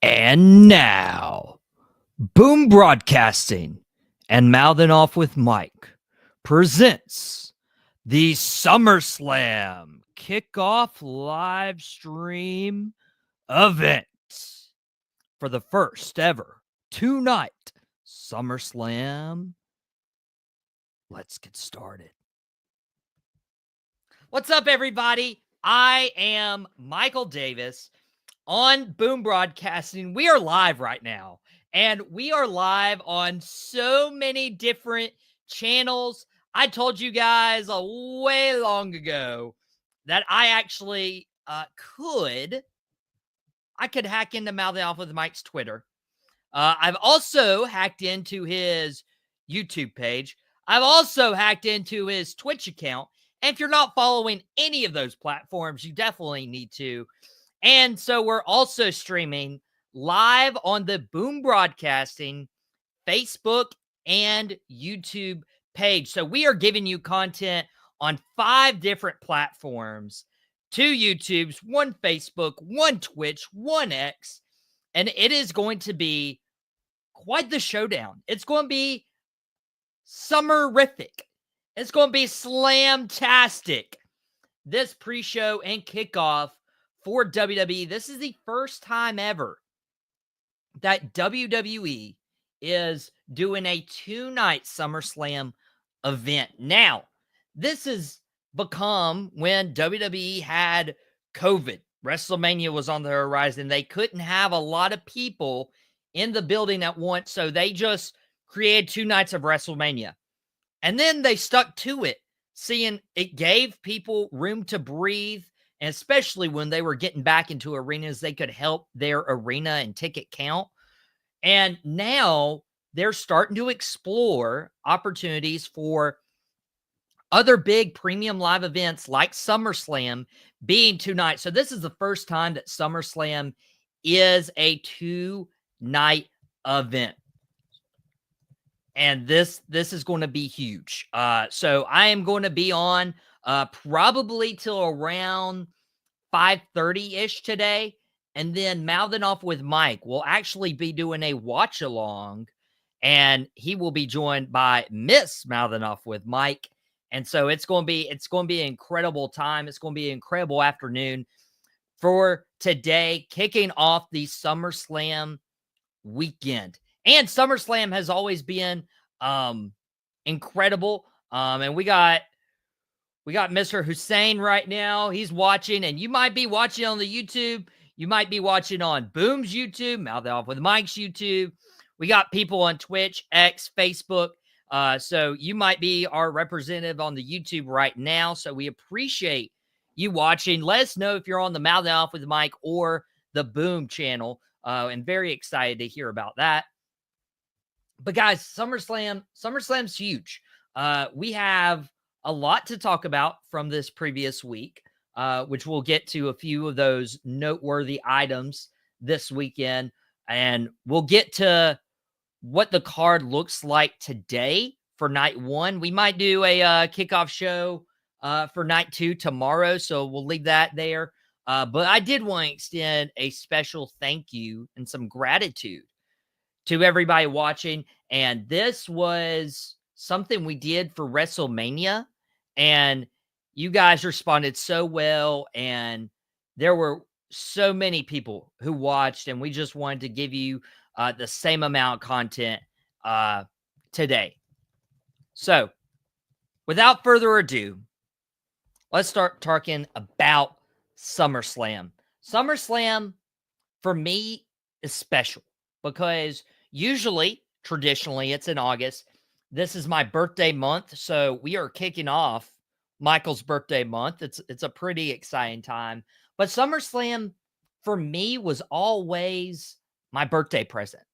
And now, Boom Broadcasting and Mouthing Off with Mike presents the SummerSlam Kickoff live stream event for the first ever two-night SummerSlam. Let's get started. What's up, everybody? I am Michael Davis on Boom Broadcasting. We are live right now, and we are live on so many different channels. I told you guys a way long ago that I actually could hack into Mouthing Off with Mike's Twitter. I've also hacked into his YouTube page. I've also hacked into his Twitch account. And if you're not following any of those platforms, you definitely need to. And so we're also streaming live on the Boom Broadcasting Facebook and YouTube page. So we are giving you content on 5 different platforms, 2 YouTubes, 1 Facebook, 1 Twitch, 1 X. And it is going to be quite the showdown. It's going to be summerific. It's going to be slamtastic. This pre-show and kickoff for WWE. This is the first time ever that WWE is doing a 2-night SummerSlam event. Now, this has become when WWE had COVID. WrestleMania was on the horizon. They couldn't have a lot of people in the building at once, so they just created 2 nights of WrestleMania. And then they stuck to it, seeing it gave people room to breathe. And especially when they were getting back into arenas, they could help their arena and ticket count. And now they're starting to explore opportunities for other big premium live events like SummerSlam being 2 nights. So this is the first time that SummerSlam is a 2-night event. And this is going to be huge. So I am going to be on probably till around 5:30-ish today. And then Mouthing Off with Mike will actually be doing a watch along. And he will be joined by Miss Mouthing Off with Mike. And so it's going to be an incredible time. It's going to be an incredible afternoon for today, kicking off the SummerSlam weekend. And SummerSlam has always been incredible. And we got Mr. Hussein right now. He's watching, and you might be watching on the YouTube. You might be watching on Boom's YouTube, Mouth Off with Mike's YouTube. We got people on Twitch, X, Facebook. So you might be our representative on the YouTube right now. So we appreciate you watching. Let us know if you're on the Mouth Off with Mike or the Boom channel. And very excited to hear about that. But guys, SummerSlam's huge. We have a lot to talk about from this previous week, which we'll get to a few of those noteworthy items this weekend. And we'll get to what the card looks like today for night 1. We might do a kickoff show for night 2 tomorrow, so we'll leave that there. But I did want to extend a special thank you and some gratitude to everybody watching. And this was something we did for WrestleMania, and you guys responded so well, and there were so many people who watched, and we just wanted to give you the same amount of content today. So without further ado, let's start talking about SummerSlam. SummerSlam, for me, is special because traditionally, it's in August. This is my birthday month, so we are kicking off Michael's birthday month. It's a pretty exciting time. But SummerSlam, for me, was always my birthday present.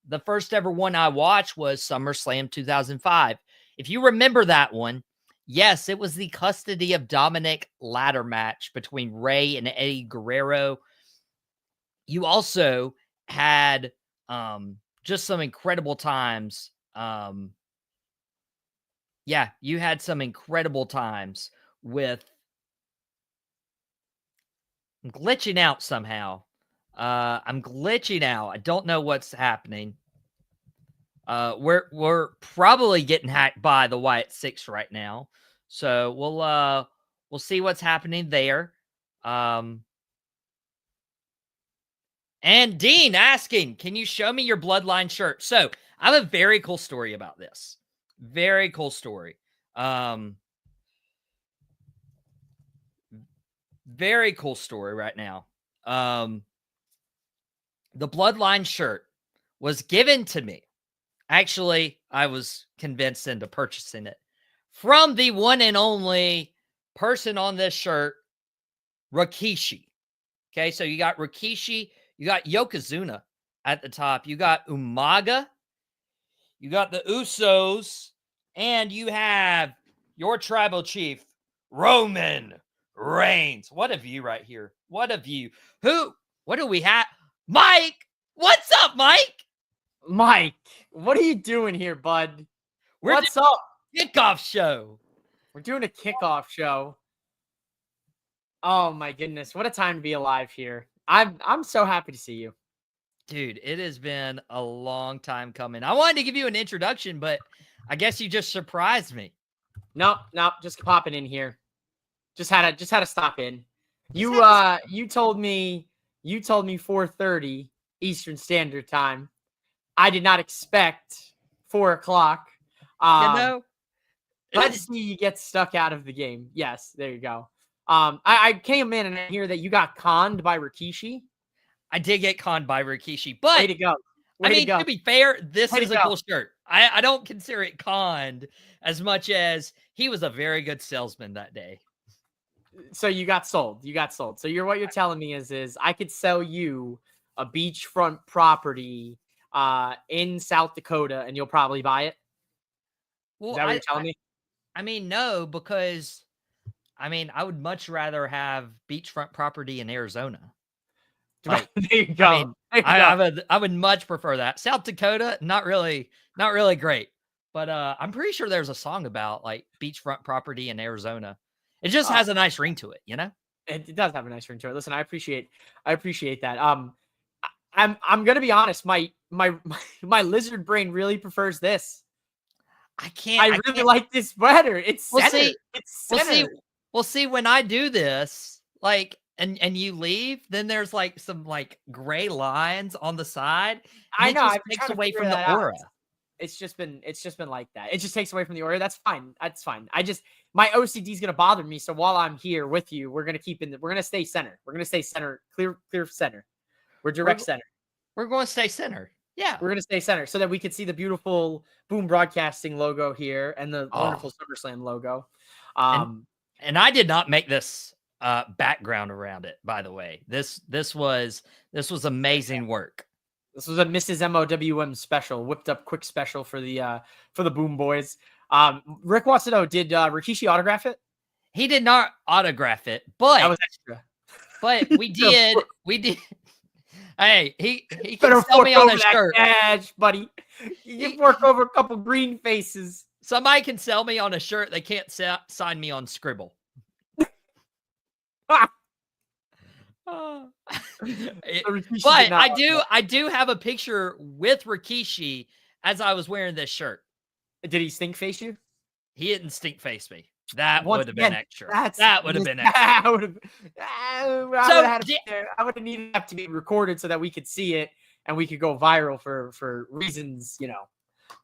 The first ever one I watched was SummerSlam 2005. If you remember that one, yes, it was the custody of Dominic ladder match between Rey and Eddie Guerrero. You also had just some incredible times. You had some incredible times with glitching out somehow. I'm glitching out. I don't know what's happening. We're probably getting hacked by the Wyatt Six right now. So we'll see what's happening there. And Dean asking, can you show me your Bloodline shirt? So I have a very cool story about this. Very cool story. Very cool story right now. The Bloodline shirt was given to me. Actually, I was convinced into purchasing it from the one and only person on this shirt, Rikishi. Okay, so you got Rikishi, you got Yokozuna at the top, you got Umaga, you got the Usos, and you have your tribal chief, Roman Reigns. What a view right here. What a view. What do we have? Mike! What's up, Mike? Mike, what are you doing here, bud? What's up? Kickoff show. We're doing a kickoff show. Oh my goodness, what a time to be alive here. I'm so happy to see you. Dude, it has been a long time coming. I wanted to give you an introduction, but I guess you just surprised me. Nope, just popping in here. Just had to stop in. You told me 4:30 Eastern Standard Time. I did not expect 4 o'clock. Let's see you get stuck out of the game. Yes, there you go. I came in and I hear that you got conned by Rikishi. I did get conned by Rikishi, but way to go. To be fair, this is a cool shirt. I don't consider it conned as much as he was a very good salesman that day. So you got sold. So what you're telling me is I could sell you a beachfront property in South Dakota and you'll probably buy it? Well, is that what you're telling me? I mean, no, because I would much rather have beachfront property in Arizona. Like, there you go. I would much prefer that. South Dakota, not really great. But I'm pretty sure there's a song about like beachfront property in Arizona. It just has a nice ring to it, you know? It does have a nice ring to it. Listen, I appreciate that. I'm gonna be honest, my lizard brain really prefers this. I really like this better. It's center. It's center. We'll see when I do this, like, and you leave, then there's like some like gray lines on the side. I know. It takes away from the aura. It's just been like that. It just takes away from the aura. That's fine. My OCD is gonna bother me. So while I'm here with you, we're gonna stay center. We're gonna stay center, clear center. We're direct center. We're going to stay center. Yeah, we're gonna stay center so that we can see the beautiful Boom Broadcasting logo here and the wonderful SummerSlam logo. And I did not make this background around it, by the way. This was amazing work. This was a Mrs. MOWM special, whipped up quick special for the Boom Boys. Rick wants to know, did Rikishi autograph it? He did not autograph it, but that was extra. But we did. Hey, he can sell me on a shirt, buddy. You can work over a couple green faces. Somebody can sell me on a shirt. They can't sign me on Scribble. But I do have a picture with Rikishi as I was wearing this shirt. Did he stink face you? He didn't stink face me. That would have been extra. That would have been extra. I would have needed that to be recorded so that we could see it and we could go viral for reasons,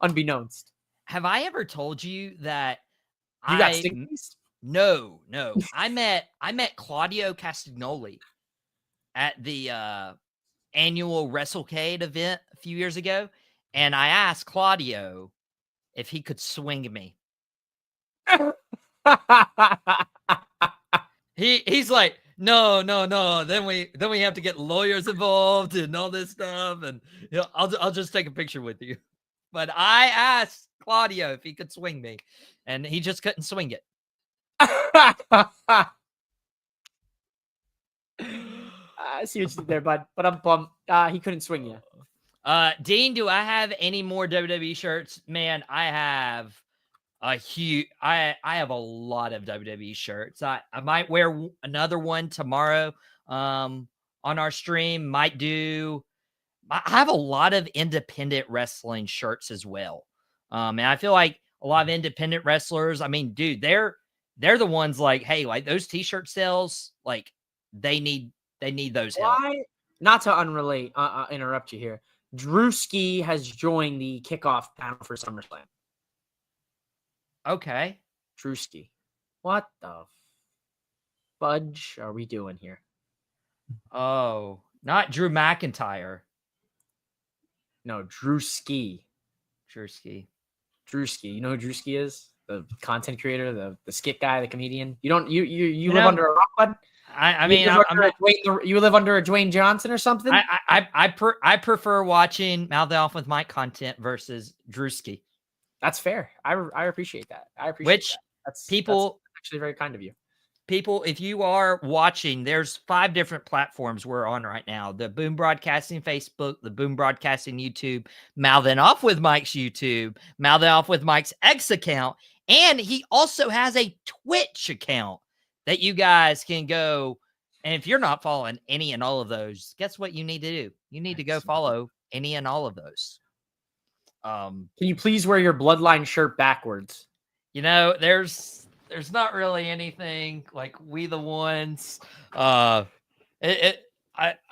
unbeknownst. Have I ever told you that you got stink face? No. I met Claudio Castagnoli at the annual WrestleCade event a few years ago, and I asked Claudio if he could swing me. He's like, no. Then we have to get lawyers involved and all this stuff, and I'll just take a picture with you. But I asked Claudio if he could swing me, and he just couldn't swing it. I see what you did there, bud. But I'm bummed. He couldn't swing you. Dean, do I have any more WWE shirts? Man, I have a huge. I have a lot of WWE shirts. I might wear another one tomorrow. on our stream. Might do. I have a lot of independent wrestling shirts as well. And I feel like a lot of independent wrestlers, I mean, dude, they're the ones like, hey, like those t-shirt sales, like they need those help. Why? Not to interrupt you here. Drewski has joined the kickoff panel for SummerSlam. Okay. Drewski. What the fudge are we doing here? Oh, not Drew McIntyre. No, Drewski. Drewski. You know who Drewski is? The content creator, the skit guy, the comedian. You live under a rock, bud? You live under a Dwayne Johnson or something? I prefer watching Mouth Off with Mike content versus Drewski. That's fair. I appreciate that. That's actually very kind of you. People, if you are watching, there's 5 different platforms we're on right now. The Boom Broadcasting Facebook, the Boom Broadcasting YouTube, Mouthing Off with Mike's YouTube, Mouthing Off with Mike's X account, and he also has a Twitch account that you guys can go. And if you're not following any and all of those, guess what you need to do? You need to go follow any and all of those. Can you please wear your Bloodline shirt backwards? You know, there's not really anything like We the Ones. I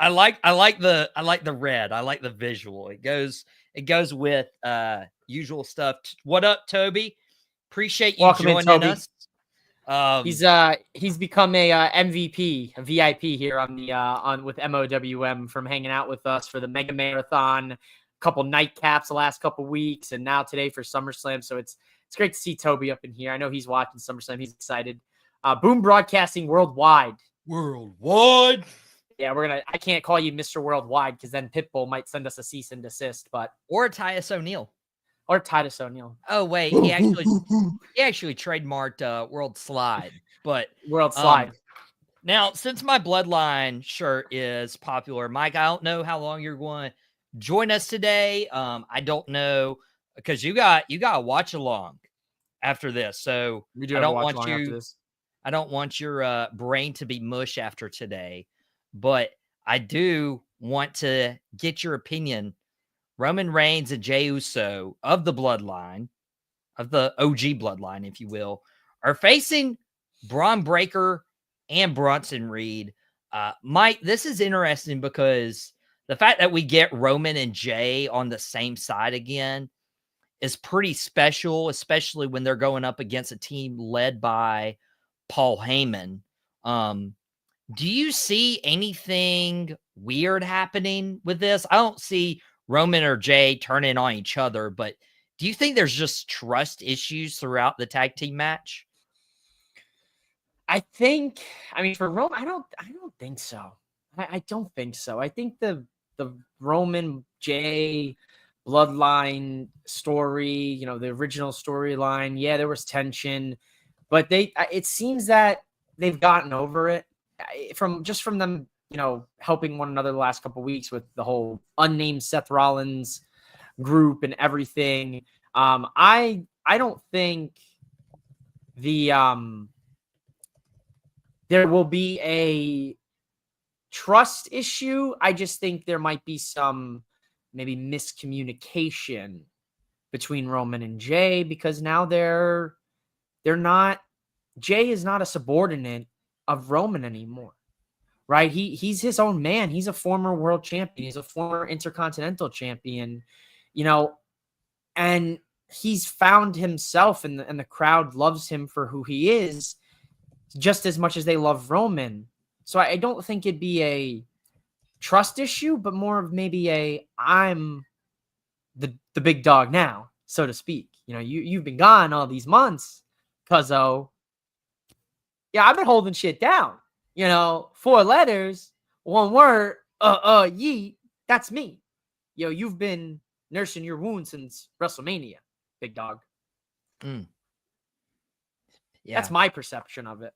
like the red. I like the visual. It goes with usual stuff. What up, Toby? Appreciate you Welcome joining in, us. He's become a MVP, a VIP here on with MOWM from hanging out with us for the Mega Marathon, a couple nightcaps the last couple weeks, and now today for SummerSlam. So it's great to see Toby up in here. I know he's watching SummerSlam. He's excited. Boom Broadcasting Worldwide. Yeah, I can't call you Mr. Worldwide because then Pitbull might send us a cease and desist, or Titus O'Neil. Oh wait, he actually trademarked World Slide, but World Slide. Now, since my Bloodline shirt is popular, Mike, I don't know how long you're going to join us today. I don't know because you got a watch along after this, so I don't want your brain to be mush after today, but I do want to get your opinion. Roman Reigns and Jey Uso of the Bloodline, of the OG Bloodline, if you will, are facing Braun Breaker and Bronson Reed. Mike, this is interesting because the fact that we get Roman and Jey on the same side again is pretty special, especially when they're going up against a team led by Paul Heyman. Do you see anything weird happening with this? I don't see Roman or Jey turning on each other, but do you think there's just trust issues throughout the tag team match? For Roman, I don't think so. I don't think so. I think the Roman Jey Bloodline story, the original storyline, yeah, there was tension, but it seems that they've gotten over it from them, helping one another the last couple of weeks with the whole unnamed Seth Rollins group and everything. I don't think there will be a trust issue. I just think there might be some maybe miscommunication between Roman and Jey because now they're not. Jey is not a subordinate of Roman anymore. Right? He's his own man. He's a former world champion. He's a former intercontinental champion, and he's found himself and the crowd loves him for who he is just as much as they love Roman. So I don't think it'd be a trust issue, but more of maybe I'm the big dog now, so to speak. You've been gone all these months, cuzzo. Yeah, I've been holding shit down. 4 letters, 1 word, yeet, that's me. You've been nursing your wound since WrestleMania, big dog. Yeah. That's my perception of it.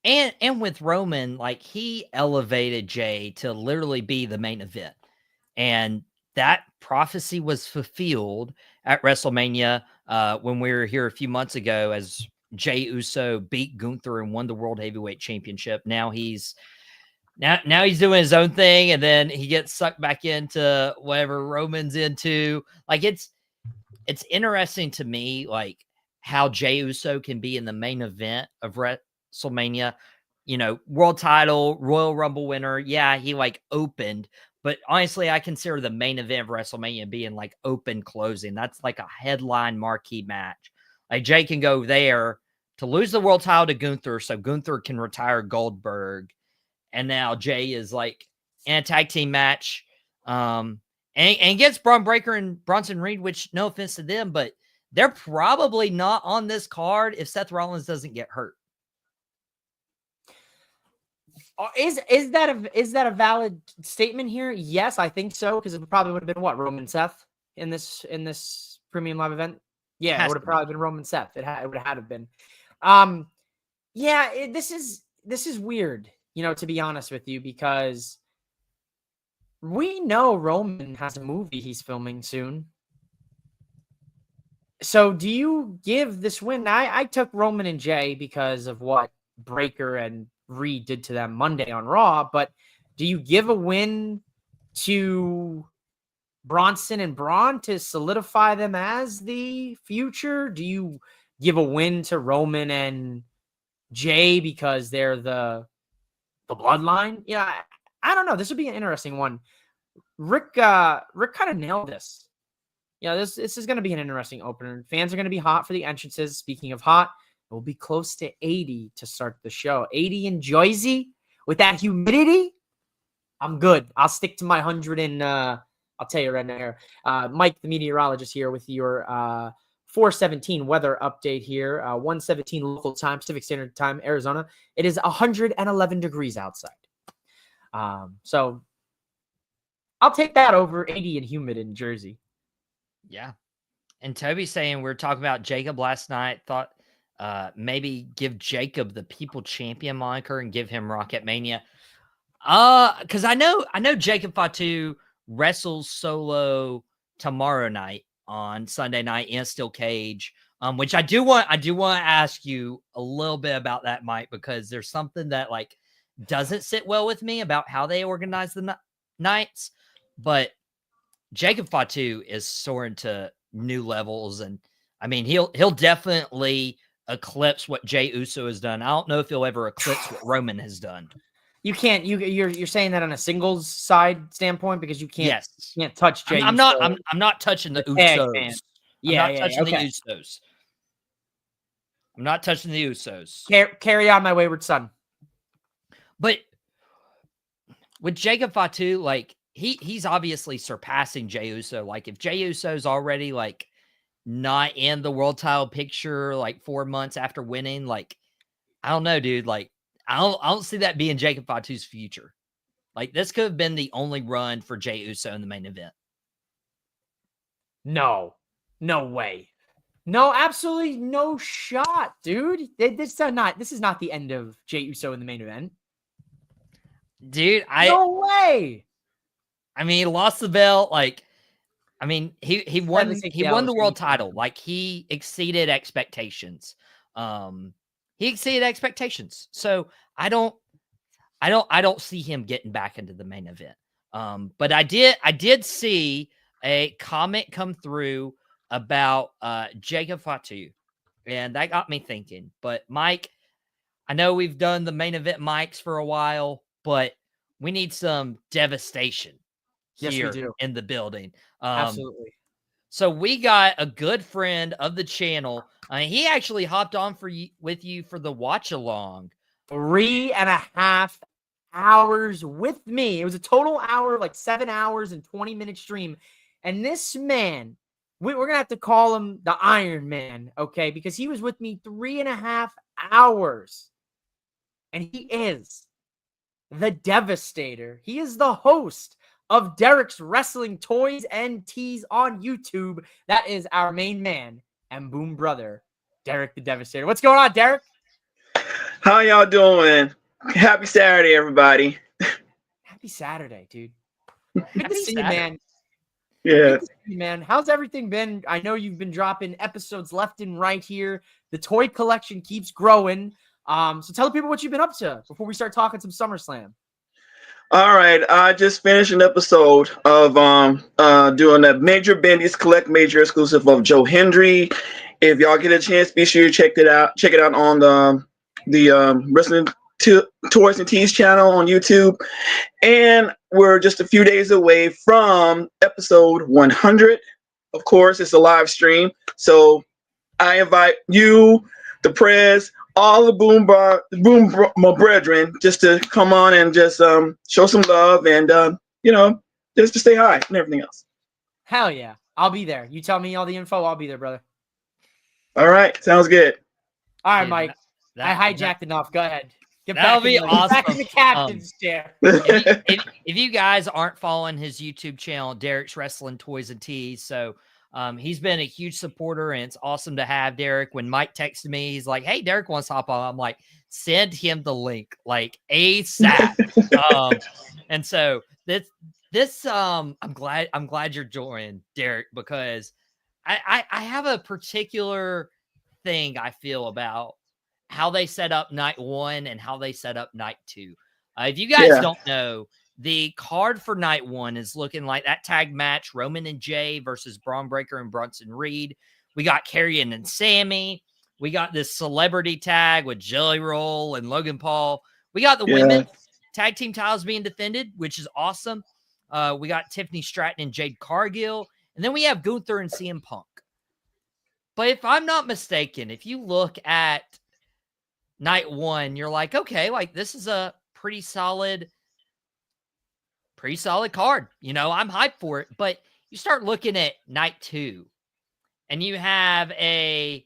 And with Roman, like he elevated Jey to literally be the main event. And that prophecy was fulfilled at WrestleMania when we were here a few months ago as Jey Uso beat Gunther and won the World Heavyweight Championship. Now he's Now he's doing his own thing, and then he gets sucked back into whatever Roman's into. Like it's interesting to me, like how Jey Uso can be in the main event of WrestleMania. You know, world title, Royal Rumble winner. Yeah, he like opened, but honestly, I consider the main event of WrestleMania being like open closing. That's like a headline marquee match. Like Jey can go there to lose the world title to Gunther, so Gunther can retire Goldberg. And now Jey is like in a tag team match. And gets Braun Breaker and Bronson Reed, which no offense to them, but they're probably not on this card if Seth Rollins doesn't get hurt. Is that a valid statement here? Yes, I think so, because it probably would have been what, Roman Seth in this premium live event. Yeah, it would have probably been Roman Seth. It would have had to have been. Yeah, this is weird, to be honest with you, because we know Roman has a movie he's filming soon. So do you give this win? I took Roman and Jey because of what Breaker and Reed did to them Monday on Raw, but do you give a win to Bronson and Braun to solidify them as the future? Do you give a win to Roman and Jey because they're the bloodline? Yeah, I don't know. This would be an interesting one. Rick kind of nailed this. This is going to be an interesting opener. Fans are going to be hot for the entrances. Speaking of hot, it will be close to 80 to start the show. 80 in Jersey with that humidity. I'm good. I'll stick to my 100 and I'll tell you right now here. Mike, the meteorologist here with your 417 weather update here. 117 local time, Pacific Standard Time, Arizona. It is 111 degrees outside. So I'll take that over 80 and humid in Jersey. Yeah. And Toby's saying we're talking about Jacob last night. Thought maybe give Jacob the People Champion moniker and give him Rocket Mania. Because I know Jacob Fatu wrestles solo tomorrow night on Sunday night in a steel cage. Which I do want to ask you a little bit about that, Mike, because there's something that like doesn't sit well with me about how they organize the nights. But Jacob Fatu is soaring to new levels, and I mean he'll definitely eclipse what Jey Uso has done. I don't know if he'll ever eclipse what Roman has done. You can't. You're saying that on a singles side standpoint because you can't. Yes. You can't touch Jey. I'm not touching the Usos. Yeah, I'm not touching the Usos. I'm not touching the Usos. Carry on, my wayward son. But with Jacob Fatu, like he's obviously surpassing Jey Uso. Like if Jey Uso's already like not in the world title picture like 4 months after winning, like I don't know, dude. Like I don't see that being Jacob Fatu's future. Like this could have been the only run for Jey Uso in the main event. No way. No, absolutely no shot, dude. This is not the end of Jey Uso in the main event. Dude, no way. I mean, he lost the belt. Like, I mean, he won the world title. Like he exceeded expectations. He exceeded expectations. So I don't see him getting back into the main event. But I did see a comment come through about Jacob Fatu, and that got me thinking. But Mike, I know we've done the main event mics for a while, but we need some devastation here in the building. Absolutely. So we got a good friend of the channel. He actually hopped on with you for the watch along. 3.5 hours with me. It was a total hour, like 7 hours and 20-minute stream. And this man, we're going to have to call him the Iron Man, okay? Because he was with me 3.5 hours. And he is the Devastator. He is the host of Derek's Wrestling Toys and Tees on YouTube. That is our main man and boom brother, Derek the Devastator. What's going on, Derek? How y'all doing? Happy Saturday, everybody. Happy Saturday, dude. Good to see you, man. Yeah. Good to see you, man. How's everything been? I know you've been dropping episodes left and right here. The toy collection keeps growing. So tell the people what you've been up to before we start talking some SummerSlam. All right, I just finished an episode of doing a Major Bendy's Collect Major exclusive of Joe Hendry. If y'all get a chance, be sure you check it out. Check it out on the Wrestling Toys and Tees channel on YouTube. And we're just a few days away from episode 100. Of course, it's a live stream, so I invite you, the Prez, all the my brethren, just to come on and just show some love and just to say hi and everything else. Hell yeah, I'll be there. You tell me all the info, I'll be there, brother. All right, sounds good. All right, Mike. I hijacked enough. Go ahead. That'll be awesome. Back in the captain's chair. If you guys aren't following his YouTube channel, Derek's Wrestling Toys and Tees, so he's been a huge supporter, and it's awesome to have Derek. When Mike texted me, he's like, "Hey, Derek wants to hop on." I'm like, "Send him the link, like ASAP." And so this I'm glad you're joining, Derek, because I have a particular thing I feel about how they set up night 1 and how they set up night 2. If you guys don't know, the card for night 1 is looking like that tag match, Roman and Jey versus Braun Breaker and Bronson Reed. We got Karrion and Sammy. We got this celebrity tag with Jelly Roll and Logan Paul. We got the women's tag team titles being defended, which is awesome. We got Tiffany Stratton and Jade Cargill. And then we have Gunther and CM Punk. But if I'm not mistaken, if you look at night 1, you're like, okay, like this is a pretty solid card. I'm hyped for it. But you start looking at night 2, and you have a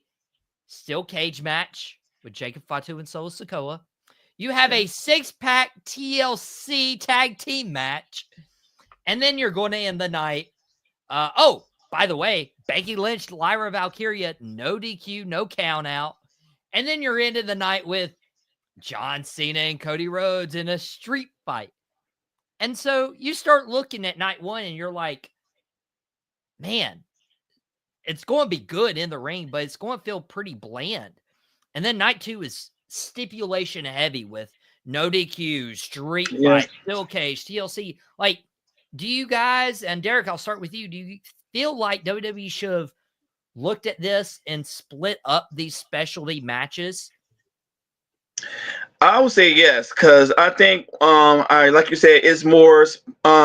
steel cage match with Jacob Fatu and Solo Sikoa. You have a 6-pack TLC tag team match. And then you're going to end the night. By the way, Becky Lynch, Lyra Valkyria, no DQ, no count out. And then you're into the night with John Cena and Cody Rhodes in a street fight. And so you start looking at night 1 and you're like, man, it's going to be good in the ring, but it's going to feel pretty bland. And then night 2 is stipulation heavy with no DQ, street fight, steel cage, TLC. Like, do you guys, and Derek, I'll start with you. Do you feel like WWE should have looked at this and split up these specialty matches? I would say yes, because I think like you said, it's more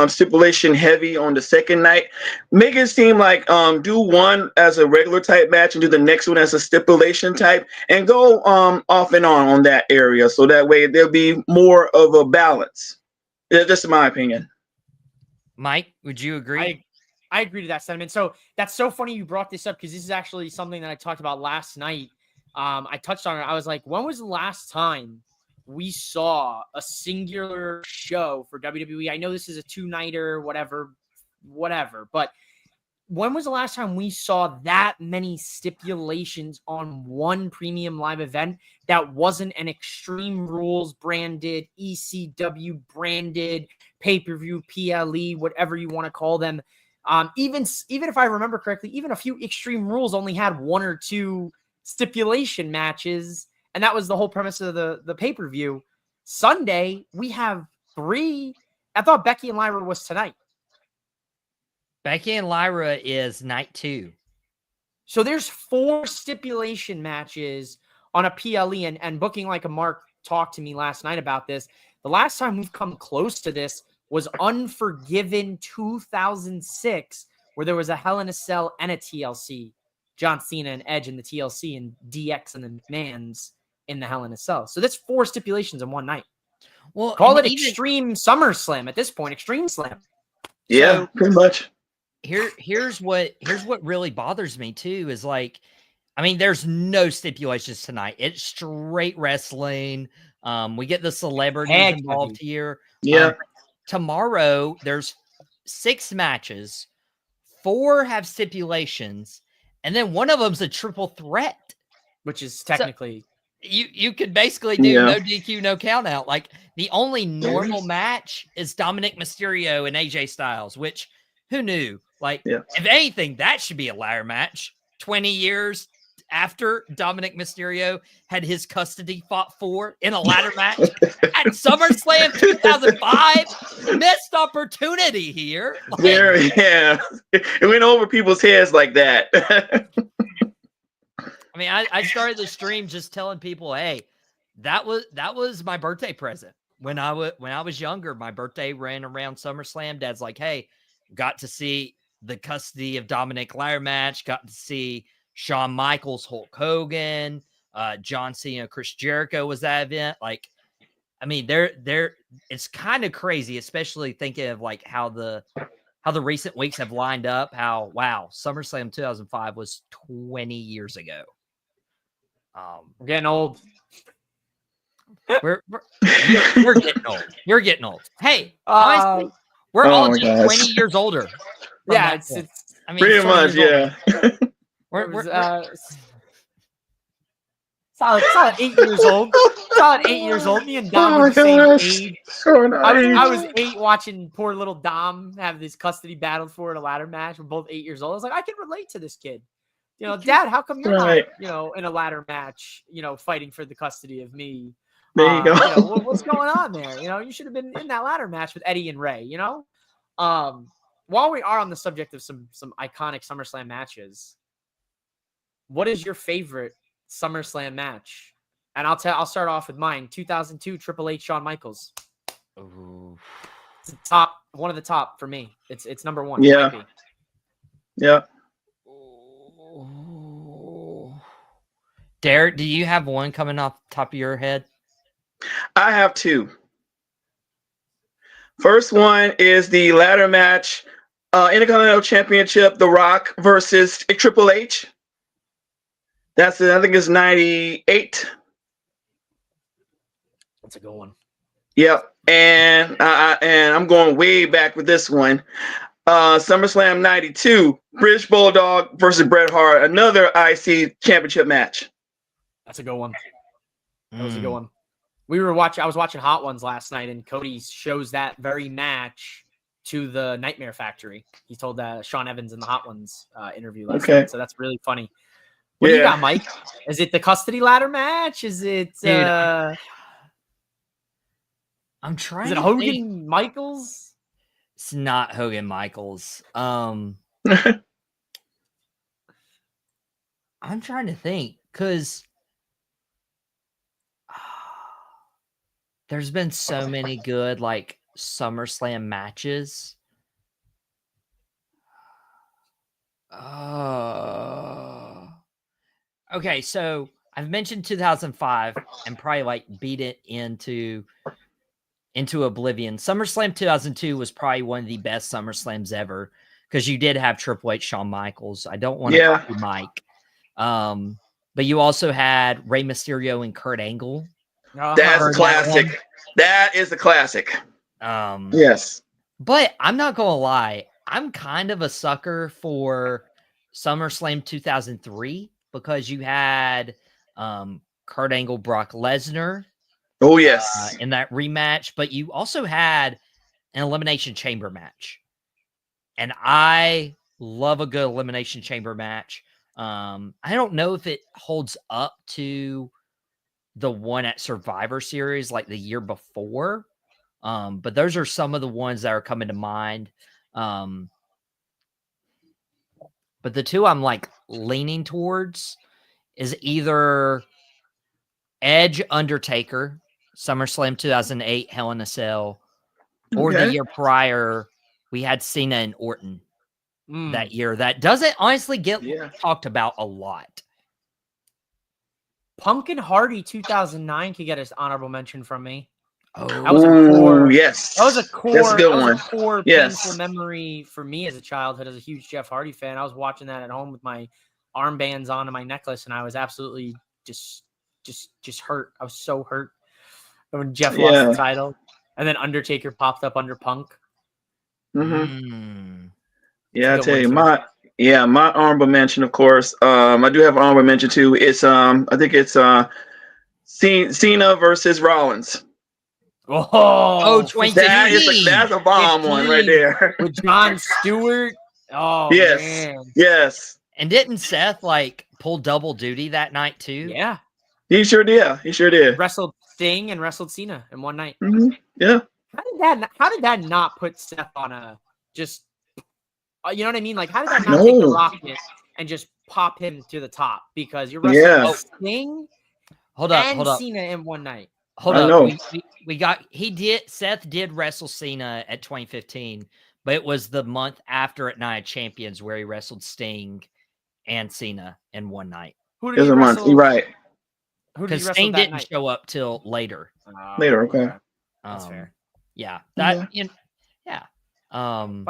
stipulation heavy on the second night. Make it seem like do one as a regular type match and do the next one as a stipulation type, and go off and on that area, so that way there'll be more of a balance. That's just my opinion. Mike, would you agree? I agree to that sentiment. So that's so funny you brought this up, because this is actually something that I talked about last night. I touched on it. I was like, when was the last time we saw a singular show for WWE? I know this is a 2-nighter, whatever, but when was the last time we saw that many stipulations on one premium live event that wasn't an Extreme Rules branded, ECW branded, pay-per-view, PLE, whatever you want to call them? Even if I remember correctly, even a few Extreme Rules only had 1 or 2 stipulation matches, and that was the whole premise of the pay-per-view. Sunday, we have 3. I thought Becky and Lyra was tonight. Becky and Lyra is night 2. So there's 4 stipulation matches on a PLE, and Booking Like a Mark talked to me last night about this. The last time we've come close to this was Unforgiven 2006, where there was a Hell in a Cell and a TLC. John Cena and Edge in the TLC, and DX and the McMahons in the Hell in a Cell. So that's 4 stipulations in one night. Well, call it Extreme SummerSlam at this point, Extreme Slam. Yeah, so, pretty much. Here's what really bothers me too is, like, I mean, there's no stipulations tonight. It's straight wrestling. We get the celebrities involved here. Yeah. Tomorrow there's 6 matches. 4 have stipulations. And then one of them's a triple threat, which is technically you could basically do no DQ, no count out. Like, the only normal match is Dominic Mysterio and AJ Styles, which who knew? Like, if anything, that should be a ladder match. 20 years after Dominic Mysterio had his custody fought for in a ladder match at SummerSlam 2005. Missed opportunity here. Yeah. It went over people's heads like that. I mean, I started the stream just telling people, hey, that was my birthday present. When I was younger, my birthday ran around SummerSlam. Dad's like, hey, got to see the custody of Dominic ladder match, got to see Shawn Michaels, Hulk Hogan, John Cena, Chris Jericho was that event. Like, I mean, it's kind of crazy, especially thinking of like how the recent weeks have lined up. How, wow, SummerSlam 2005 was 20 years ago. We're getting old. You're getting old. You're getting old. Hey, honestly, we're all just 20 years older. Yeah, it's I mean, pretty much, yeah. We're solid 8 years old. Solid 8 years old. Me and Dom were the same age. I was 8 watching poor little Dom have this custody battle for in a ladder match. We're both 8 years old. I was like, I can relate to this kid. You know, Dad, how come you're not, you know, in a ladder match, you know, fighting for the custody of me? There you go. You know, what's going on there? You know, you should have been in that ladder match with Eddie and Ray, you know? While we are on the subject of some iconic SummerSlam matches, what is your favorite SummerSlam match? And I'll start off with mine. 2002 Triple H Shawn Michaels. Ooh. It's one of the top for me. It's number one. Yeah. Yeah. Derek, do you have one coming off the top of your head? I have two. First one is the ladder match, Intercontinental Championship, The Rock versus Triple H. I think it's 98. That's a good one. Yep. And I'm going way back with this one. SummerSlam 92, British Bulldog versus Bret Hart, another IC championship match. That's a good one. That was a good one. I was watching Hot Ones last night, and Cody shows that very match to the Nightmare Factory. He told Sean Evans in the Hot Ones interview last night, so that's really funny. What do you got, Mike? Is it the custody ladder match? Is it Dude, I'm trying. Is it Hogan Michaels? It's not Hogan Michaels. I'm trying to think because there's been so many good like SummerSlam matches. Okay, so I've mentioned 2005 and probably like beat it into oblivion. SummerSlam 2002 was probably one of the best SummerSlams ever because you did have Triple H, Shawn Michaels. I don't want to copy Mike. But you also had Rey Mysterio and Kurt Angle. That's a classic. That is a classic. Yes. But I'm not going to lie. I'm kind of a sucker for SummerSlam 2003 because you had Kurt Angle, Brock Lesnar. Oh, yes. In that rematch, but you also had an Elimination Chamber match. And I love a good Elimination Chamber match. I don't know if it holds up to the one at Survivor Series like the year before. But those are some of the ones that are coming to mind. But the two I'm like leaning towards is either Edge Undertaker, SummerSlam 2008, Hell in a Cell, or the year prior, we had Cena and Orton that year. That doesn't honestly get talked about a lot. Punk and Hardy 2009 could get an honorable mention from me. Oh, that was a core. Yes. That was a core. That's a good that was one. A core painful memory for me as a childhood, as a huge Jeff Hardy fan. I was watching that at home with my armbands on and my necklace, and I was absolutely just hurt. I was so hurt when Jeff lost the title, and then Undertaker popped up under Punk. Yeah, I tell you, my honorable mention, of course. I do have an honorable mention too. It's I think it's Cena versus Rollins. Oh, 2015. That's a bomb one right there. With Jon Stewart. Oh, yes, man. Yes. And didn't Seth like pull double duty that night too. Yeah. He sure did. He sure did. Wrestled Sting and wrestled Cena in one night. Mm-hmm. Yeah. How did that not put Seth on a just, you know what I mean? Like, how did that not take the Rocket and just pop him to the top? Because you're wrestling Sting and Cena in one night. Hold up. Seth did wrestle Cena at 2015, but it was the month after at Night of Champions where he wrestled Sting and Cena in one night. Who did he wrestle? You're right. Because Sting didn't show up till later. Okay. That's fair. Yeah. Fun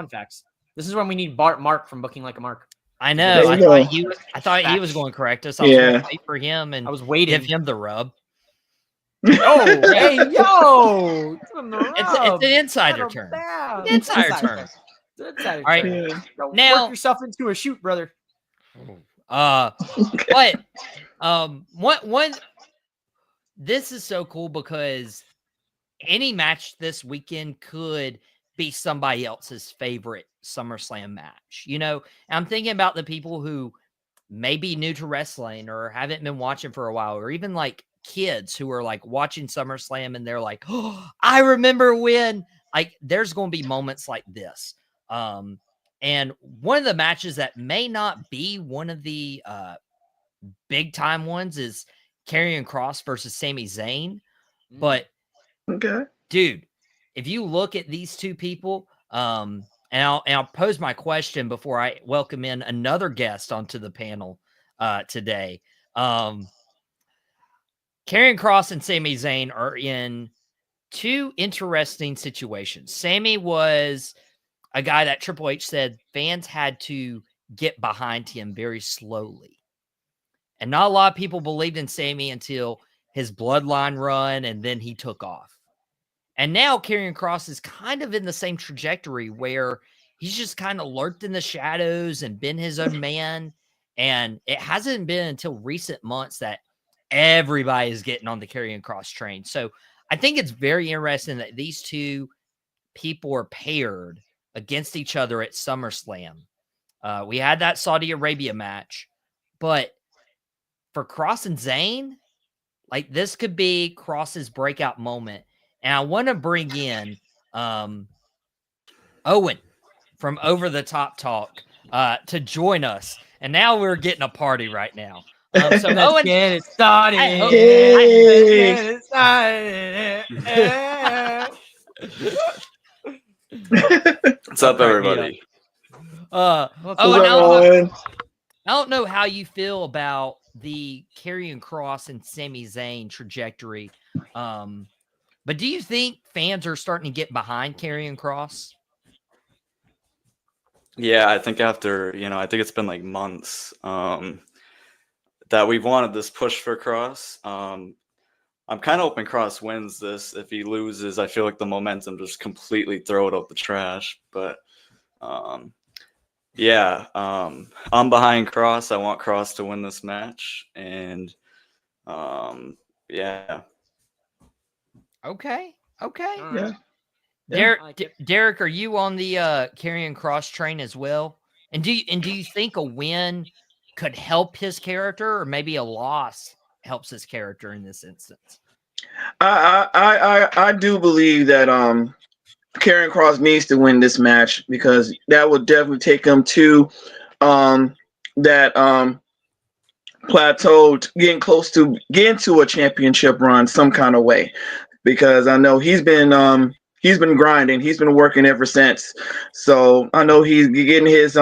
facts. This is when we need Mark from Booking Like a Mark. I know. I thought he was going to correct us. I was going to wait for him and I was waiting. Give him the rub. Oh, hey, yo! It's an insider term. Insider term. All right. Now work yourself into a shoot, brother. But this is so cool because any match this weekend could be somebody else's favorite SummerSlam match. You know, I'm thinking about the people who may be new to wrestling or haven't been watching for a while, or even like kids who are like watching SummerSlam and they're like, oh, I remember when. Like, there's going to be moments like this. And one of the matches that may not be one of the big time ones is Karrion Kross versus Sami Zayn. But dude, if you look at these two people, and I'll pose my question before I welcome in another guest onto the panel today. Karrion Kross and Sami Zayn are in two interesting situations. Sami was a guy that Triple H said fans had to get behind him very slowly. And not a lot of people believed in Sami until his bloodline run, and then he took off. And now Karrion Kross is kind of in the same trajectory where he's just kind of lurked in the shadows and been his own man. And it hasn't been until recent months that everybody is getting on the Karrion Kross train. So I think it's very interesting that these two people are paired against each other at SummerSlam. We had that Saudi Arabia match, but for Kross and Zayn, like, this could be Kross's breakout moment. And I want to bring in Owen from Over the Top Talk to join us. And now we're getting a party right now. So Owen, get it started. What's up, everybody? Owen, I don't know how you feel about the Karrion Kross and Sami Zayn trajectory. But do you think fans are starting to get behind Karrion Kross? Yeah, I think after, I think it's been like months that we've wanted this push for Kross. I'm kind of hoping Kross wins this. If he loses, I feel like the momentum just completely throw it out the trash. But I'm behind Kross. I want Kross to win this match. And yeah. Okay. Yeah. Derek, are you on the Karrion Kross train as well? And do you think a win could help his character, or maybe a loss helps his character in this instance? I do believe that Karrion Kross needs to win this match, because that will definitely take him to that plateau, getting close to getting to a championship run some kind of way. Because I know he's been grinding, he's been working ever since. So I know he's getting his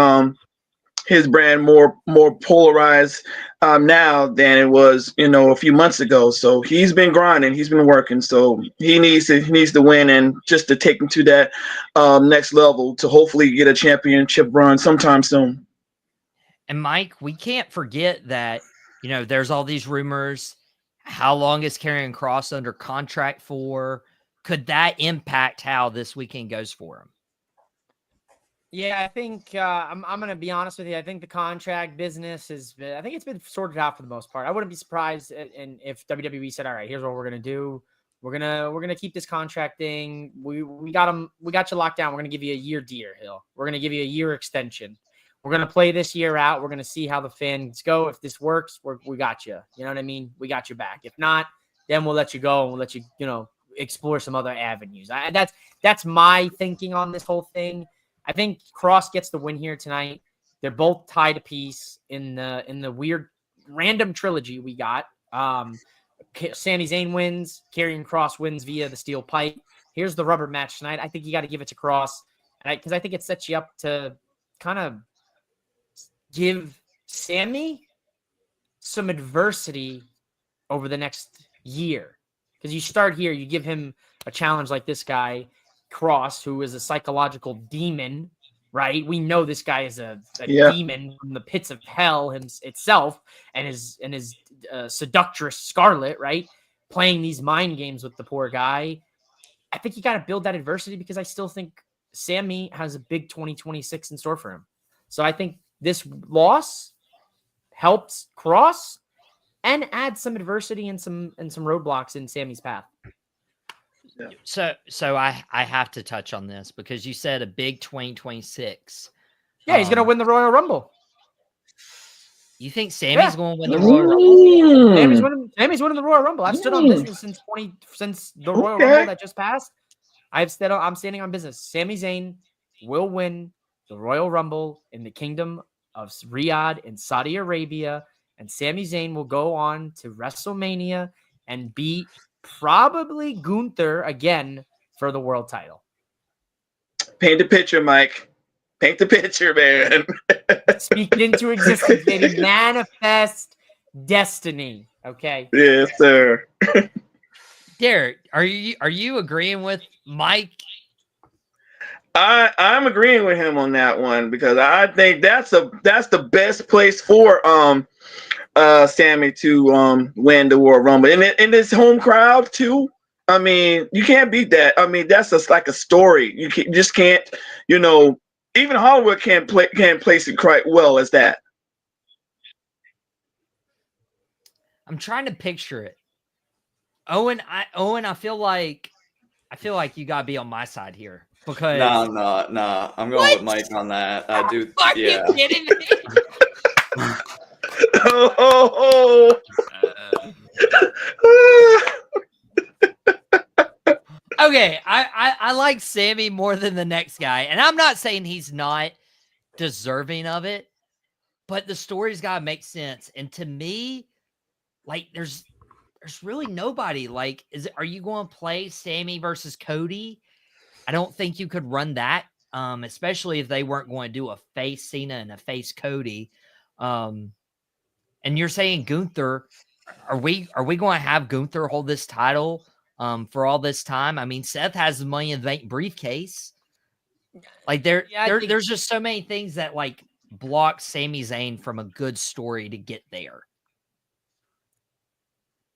brand more polarized now than it was, a few months ago. So he's been grinding, he's been working. So he needs to win, and just to take him to that next level to hopefully get a championship run sometime soon. And Mike, we can't forget that, there's all these rumors. How long is Karrion Kross under contract for? Could that impact how this weekend goes for him? Yeah, I think I'm going to be honest with you. I think the contract business I think it's been sorted out for the most part. I wouldn't be surprised if WWE said, all right, here's what we're going to do. We're going to keep this contract thing. We got you locked down. We're going to give you a year deal, Hill. We're going to give you a year extension. We're going to play this year out. We're going to see how the fans go. If this works, we got you. You know what I mean? We got your back. If not, then we'll let you go and we'll let you, explore some other avenues. That's my thinking on this whole thing. I think Cross gets the win here tonight. They're both tied apiece in the weird random trilogy we got. Sami Zayn wins. Karrion Kross wins via the steel pipe. Here's the rubber match tonight. I think you got to give it to Cross because I think it sets you up to kind of give Sami some adversity over the next year. Because you start here, you give him a challenge like this guy, Cross, who is a psychological demon, right? We know this guy is a demon from the pits of hell itself, and his seductress Scarlet, right? Playing these mind games with the poor guy. I think you got to build that adversity because I still think Sami has a big 2026 in store for him. So I think this loss helps Cross and adds some adversity and some roadblocks in Sami's path. Yeah. So I have to touch on this because you said a big 2026. Yeah, he's gonna win the Royal Rumble. You think Sami's going to win the Royal Rumble? Sami's winning the Royal Rumble. I've stood on business since the Royal Rumble that just passed. I'm standing on business. Sami Zayn will win the Royal Rumble in the Kingdom of Riyadh in Saudi Arabia, and Sami Zayn will go on to WrestleMania and beat probably Gunther again for the world title. Paint the picture, Mike. Paint the picture, man. Speak it into existence, baby. Manifest destiny. Okay. Yes, sir. Derek, are you agreeing with Mike? I'm agreeing with him on that one because I think that's the best place for Sami to win the Royal Rumble in his home crowd too. I mean, you can't beat that. I mean, that's just like a story. You just can't. Even Hollywood can't place it quite well as that. I'm trying to picture it. Owen, I feel like you gotta be on my side here because no. I'm going with Mike on that. I do. Are you kidding me? Okay, I like Sami more than the next guy, and I'm not saying he's not deserving of it, but the story's got to make sense. And to me, like, there's really nobody. Like, are you going to play Sami versus Cody? I don't think you could run that, especially if they weren't going to do a face Cena and a face Cody. And you're saying Gunther, are we going to have Gunther hold this title for all this time? I mean, Seth has the Money in the Bank briefcase. Like there's just so many things that like block Sami Zayn from a good story to get there.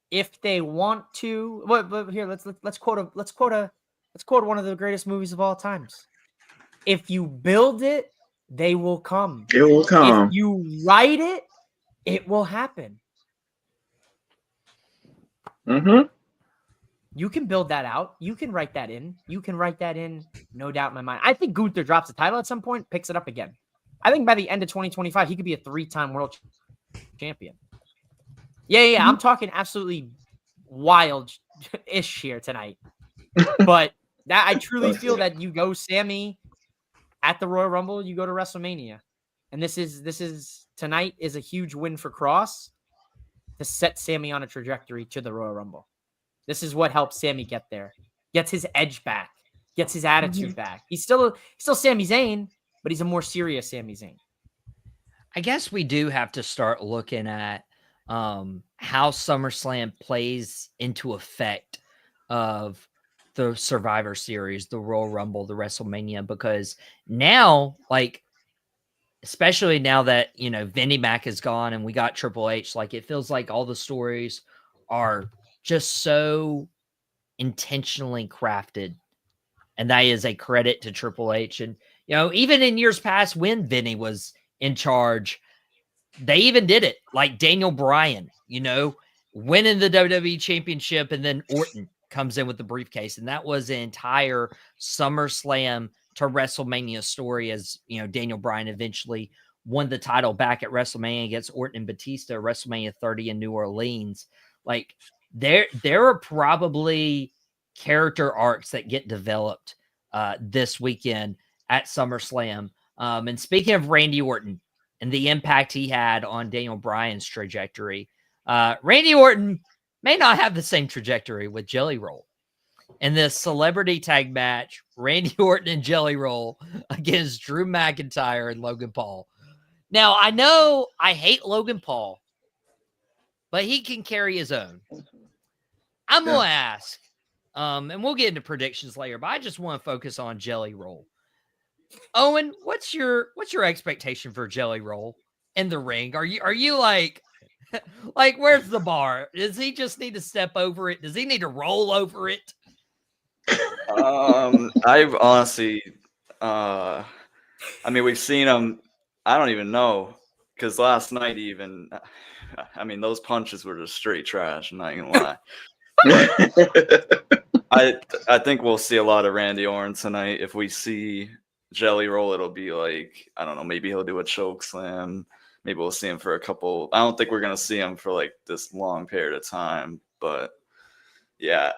If they want to, but here let's quote one of the greatest movies of all times. If you build it, they will come. It will come. If you write it, it will happen. Mm-hmm. You can build that out. You can write that in. No doubt in my mind. I think Gunther drops the title at some point, picks it up again. I think by the end of 2025, he could be a 3-time world champion. Yeah. Mm-hmm. I'm talking absolutely wild-ish here tonight. But that I truly feel that you go Sami at the Royal Rumble, you go to WrestleMania. And this is tonight is a huge win for Cross to set Sami on a trajectory to the Royal Rumble. This is what helps Sami get there. Gets his edge back. Gets his attitude back. He's still Sami Zayn, but he's a more serious Sami Zayn. I guess we do have to start looking at how SummerSlam plays into effect of the Survivor Series, the Royal Rumble, the WrestleMania, because now, like, especially now that, Vinnie Mac is gone and we got Triple H, like, it feels like all the stories are just so intentionally crafted. And that is a credit to Triple H. And, even in years past when Vinny was in charge, they even did it. Like Daniel Bryan, winning the WWE Championship, and then Orton comes in with the briefcase. And that was an entire SummerSlam to WrestleMania story as, Daniel Bryan eventually won the title back at WrestleMania against Orton and Batista, WrestleMania 30 in New Orleans. Like there are probably character arcs that get developed this weekend at SummerSlam. And speaking of Randy Orton and the impact he had on Daniel Bryan's trajectory, Randy Orton may not have the same trajectory with Jelly Roll. In this celebrity tag match, Randy Orton and Jelly Roll against Drew McIntyre and Logan Paul. Now, I know I hate Logan Paul, but he can carry his own. I'm going to ask, and we'll get into predictions later, but I just want to focus on Jelly Roll. Owen, what's your expectation for Jelly Roll in the ring? Are you like where's the bar? Does he just need to step over it? Does he need to roll over it? I've honestly, I mean, we've seen him. I don't even know, because last night even, I mean, those punches were just straight trash. I'm not gonna lie. I think we'll see a lot of Randy Orton tonight. If we see Jelly Roll, it'll be like, I don't know, maybe he'll do a choke slam. Maybe we'll see him for a couple. I don't think we're gonna see him for like this long period of time, but yeah.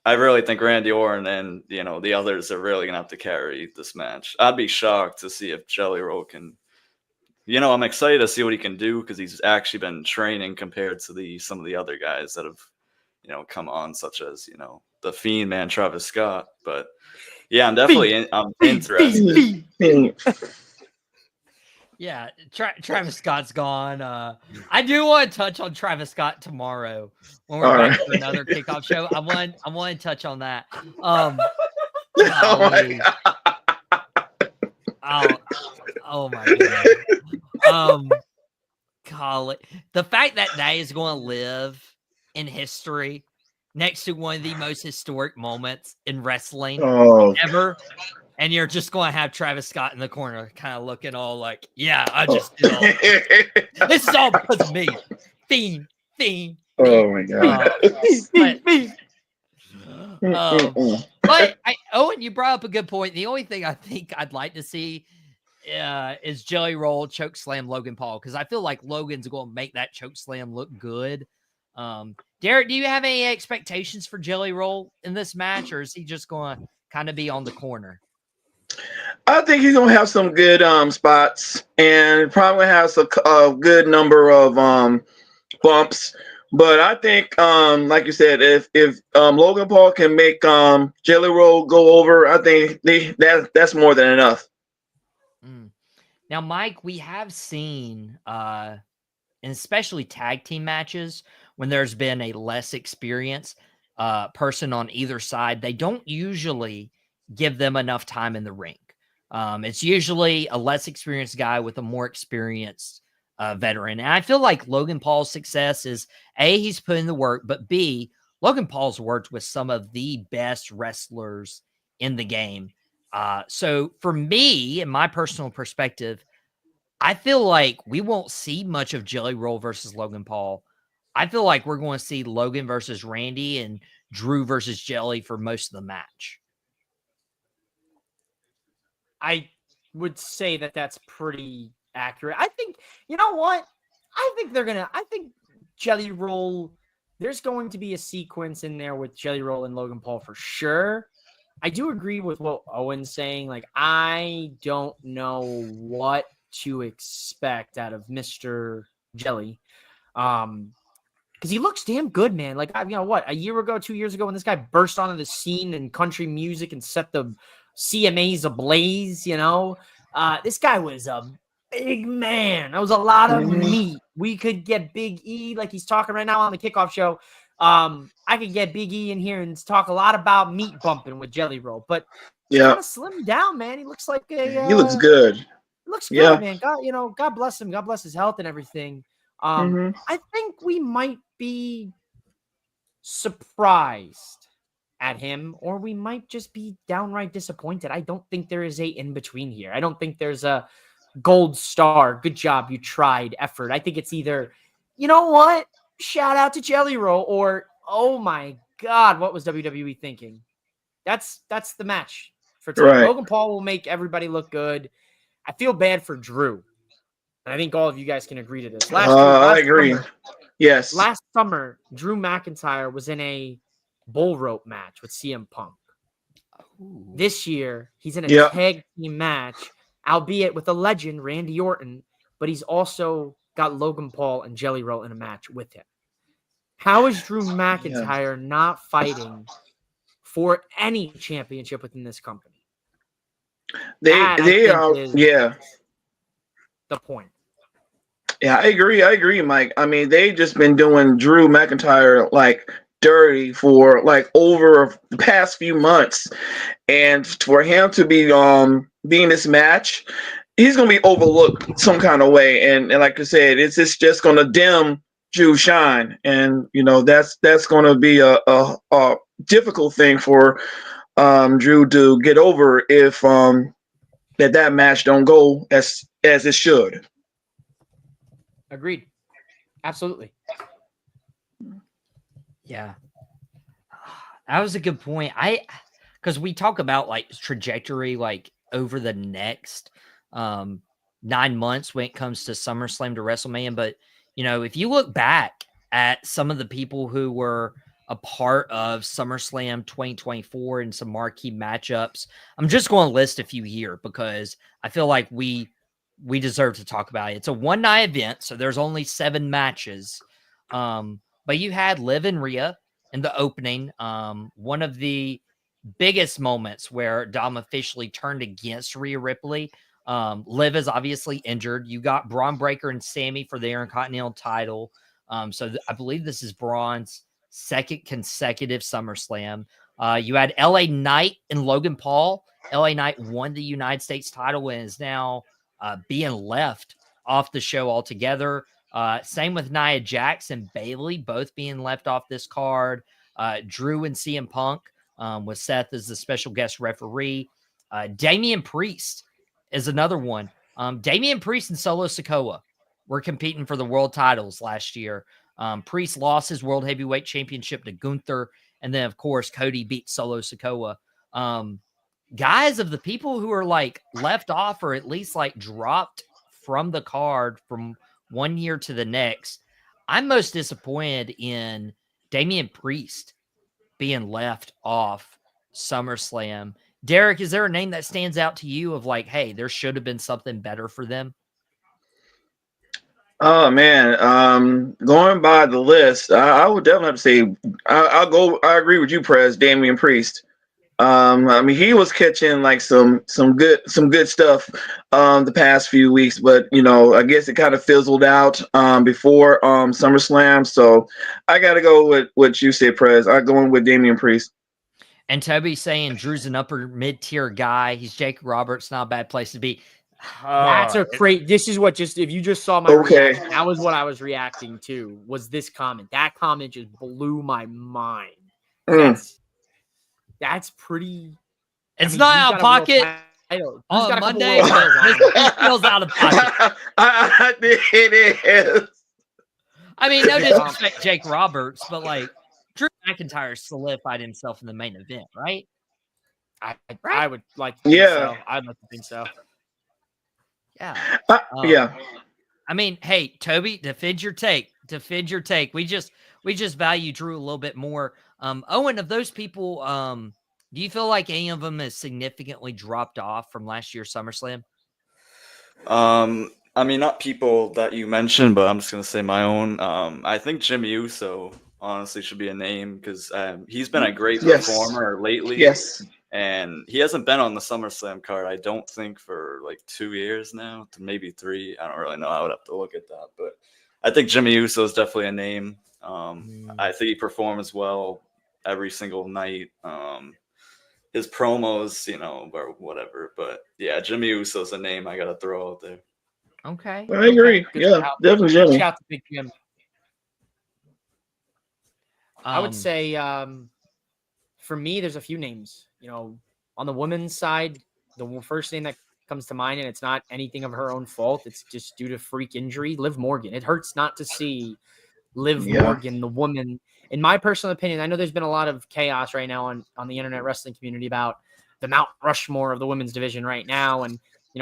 I really think Randy Orton and, the others are really going to have to carry this match. I'd be shocked to see if Jelly Roll can, I'm excited to see what he can do, because he's actually been training compared to some of the other guys that have, come on, such as, the Fiend man, Travis Scott. But yeah, I'm definitely I'm interested. Yeah, Travis Scott's gone. I do want to touch on Travis Scott tomorrow when we're back for another kickoff show. I want to touch on that. Oh my god. Golly. The fact that is going to live in history next to one of the most historic moments in wrestling ever. And you're just going to have Travis Scott in the corner kind of looking all like, yeah, I just did all this is all because of me. Fiend. Oh, my God. But Owen, you brought up a good point. The only thing I think I'd like to see is Jelly Roll choke slam Logan Paul, because I feel like Logan's going to make that choke slam look good. Derek, do you have any expectations for Jelly Roll in this match, or is he just going to kind of be on the corner? I think he's gonna have some good spots, and probably has a good number of bumps. But I think, like you said, if Logan Paul can make Jelly Roll go over, I think that's more than enough. Now, Mike, we have seen, and especially tag team matches, when there's been a less experienced person on either side, they don't usually give them enough time in the ring. It's usually a less experienced guy with a more experienced veteran. And I feel like Logan Paul's success is, A, he's put in the work, but B, Logan Paul's worked with some of the best wrestlers in the game. So for me, in my personal perspective, I feel like we won't see much of Jelly Roll versus Logan Paul. I feel like we're going to see Logan versus Randy and Drew versus Jelly for most of the match. I would say that that's pretty accurate. I think, you know what? I think Jelly Roll, there's going to be a sequence in there with Jelly Roll and Logan Paul for sure. I do agree with what Owen's saying. Like, I don't know what to expect out of Mr. Jelly. Because he looks damn good, man. Like, a year ago, 2 years ago, when this guy burst onto the scene in country music and set the CMAs ablaze, this guy was a big man. That was a lot of meat. We could get Big E, like he's talking right now on the Kickoff show. I could get Big E in here and talk a lot about meat bumping with Jelly Roll, but he's kind of slimmed down, man. He looks like he looks good. Looks good, man. God bless him. God bless his health and everything. I think we might be surprised at him, or we might just be downright disappointed. I don't think there is a in between here. I don't think there's a gold star, good job, you tried effort. I think it's either, you know what, shout out to Jelly Roll, or oh my God, what was WWE thinking? That's the match for tonight. Right. Logan Paul will make everybody look good. I feel bad for Drew. I think all of you guys can agree to this. I agree. Yes. Last summer, Drew McIntyre was in a bull rope match with CM Punk. Ooh. This year, he's in a tag team match, albeit with a legend, Randy Orton, but he's also got Logan Paul and Jelly Roll in a match with him. How is Drew McIntyre not fighting for any championship within this company? They are the point. Yeah, I agree, Mike. I mean, they just been doing Drew McIntyre like dirty for like over the past few months, and for him to be being this match, he's gonna be overlooked some kind of way, and like I said, it's just gonna dim Drew's shine, and that's gonna be a difficult thing for Drew to get over if that match don't go as it should. Agreed. Absolutely. Yeah. That was a good point. Because we talk about like trajectory, like over the next 9 months when it comes to SummerSlam to WrestleMania. But, if you look back at some of the people who were a part of SummerSlam 2024 and some marquee matchups, I'm just going to list a few here because I feel like we deserve to talk about it. It's a one-night event, so there's only 7 matches. But you had Liv and Rhea in the opening. One of the biggest moments where Dom officially turned against Rhea Ripley. Liv is obviously injured. You got Braun Breaker and Sammy for the Intercontinental title. So I believe this is Braun's second consecutive SummerSlam. You had LA Knight and Logan Paul. LA Knight won the United States title and is now being left off the show altogether. Same with Nia Jax and Bayley, both being left off this card. Drew and CM Punk with Seth as the special guest referee. Damian Priest is another one. Damian Priest and Solo Sikoa were competing for the world titles last year. Priest lost his World Heavyweight Championship to Gunther. And then, of course, Cody beat Solo Sikoa. Guys, of the people who are like left off or at least like dropped from the card from one year to the next, I'm most disappointed in Damian Priest being left off SummerSlam. Derek, is there a name that stands out to you of like, hey, there should have been something better for them? Oh man, going by the list, I would definitely have to say I agree with you, Prez. Damian Priest. I mean, he was catching like some good stuff the past few weeks, but I guess it kind of fizzled out before SummerSlam. So I got to go with what you said, Prez. I'm going with Damian Priest. And Toby saying Drew's an upper mid-tier guy. He's Jake Roberts, not a bad place to be. That's a great. This is what if you just saw my reaction, that was what I was reacting to. Was this comment? That comment just blew my mind. That's pretty. It's not out of pocket. On Monday, it feels out of pocket. It is. I mean, no disrespect, Jake Roberts, but like Drew McIntyre solidified himself in the main event, right? I would like to think so. I'd like to think so. Yeah. Yeah. I mean, hey, Toby, defend your take. Defend your take. We just value Drew a little bit more. Owen, of those people, do you feel like any of them has significantly dropped off from last year's SummerSlam? I mean, not people that you mentioned, but I'm just gonna say my own. I think Jimmy Uso honestly should be a name because he's been a great performer lately. Yes. And he hasn't been on the SummerSlam card, I don't think, for like 2 years now, maybe 3. I don't really know. I would have to look at that. But I think Jimmy Uso is definitely a name. I think he performs well every single night. His promos, or whatever. But yeah, Jimmy Uso's a name I got to throw out there. Okay. I agree. Yeah, definitely Jimmy. Shout out to Big Jim. I would say for me, there's a few names. On the women's side, the first name that comes to mind, and it's not anything of her own fault, it's just due to freak injury, Liv Morgan. It hurts not to see Liv Morgan, the woman. In my personal opinion, I know there's been a lot of chaos right now on the internet wrestling community about the Mount Rushmore of the women's division right now. And,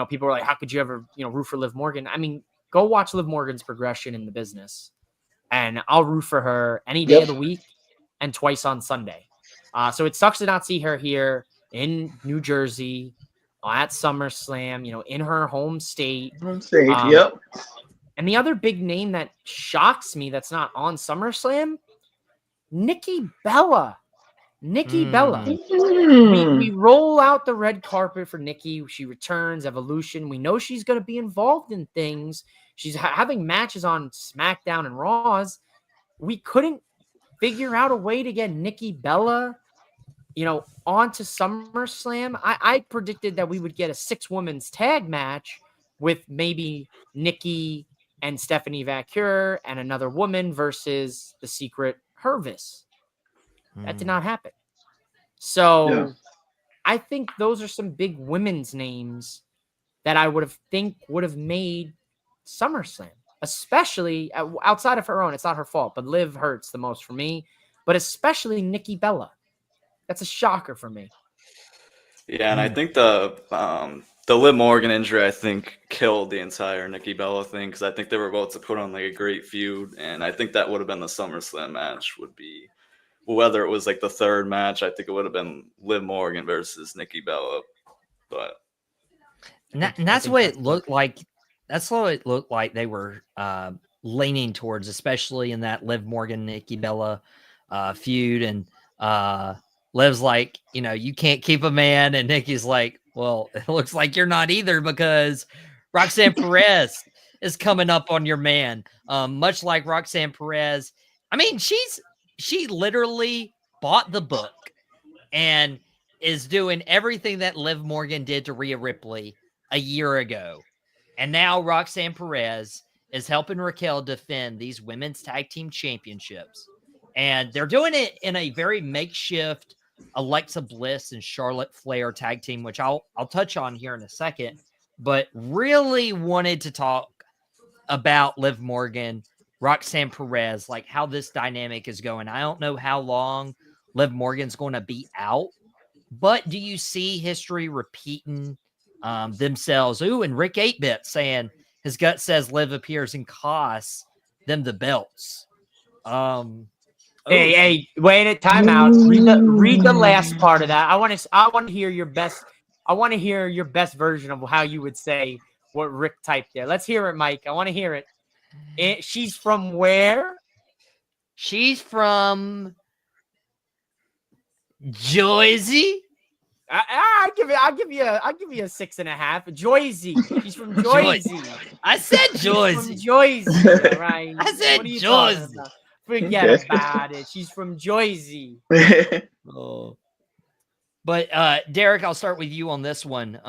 people are like, how could you ever, root for Liv Morgan? I mean, go watch Liv Morgan's progression in the business, and I'll root for her any day of the week and twice on Sunday. So it sucks to not see her here in New Jersey at SummerSlam, in her home state. Yep. And the other big name that shocks me that's not on SummerSlam, Nikki Bella. Nikki Bella. We roll out the red carpet for Nikki. She returns, Evolution. We know she's going to be involved in things. She's having matches on SmackDown and Raws. We couldn't figure out a way to get Nikki Bella, onto SummerSlam. I predicted that we would get a 6-women's tag match with maybe Nikki and Stephanie Vacure and another woman versus the Secret Hervis. That did not happen. So I think those are some big women's names that I would have made SummerSlam, especially outside of her own. It's not her fault, but Liv hurts the most for me, but especially Nikki Bella. That's a shocker for me. Yeah, and I think the Liv Morgan injury, I think, killed the entire Nikki Bella thing, because I think they were about to put on like a great feud, and I think that would have been the SummerSlam match. Would be, whether it was like the third match, I think it would have been Liv Morgan versus Nikki Bella. But and that's what it looked like. That's what it looked like they were leaning towards, especially in that Liv Morgan Nikki Bella feud. And Liv's like, you can't keep a man, and Nikki's like, well, it looks like you're not either, because Roxanne Perez is coming up on your man. Much like Roxanne Perez. I mean, she literally bought the book and is doing everything that Liv Morgan did to Rhea Ripley a year ago. And now Roxanne Perez is helping Raquel defend these women's tag team championships. And they're doing it in a very makeshift Alexa Bliss and Charlotte Flair tag team, which I'll touch on here in a second, but really wanted to talk about Liv Morgan, Roxanne Perez, like how this dynamic is going. I don't know how long Liv Morgan's going to be out, but do you see history repeating themselves? Ooh, and Rick 8-Bit saying his gut says Liv appears and costs them the belts. Hey, wait a timeout. Read the last part of that. I want to hear your best. I want to hear your best version of how you would say what Rick typed there. Let's hear it, Mike. I want to hear it. She's from where? She's from Jersey. I'll give you a 6.5. Jersey. She's from Jersey. I said Jersey. From Jersey, right? I said Jersey. Forget about it. She's from Jersey. Oh. But Derek, I'll start with you on this one.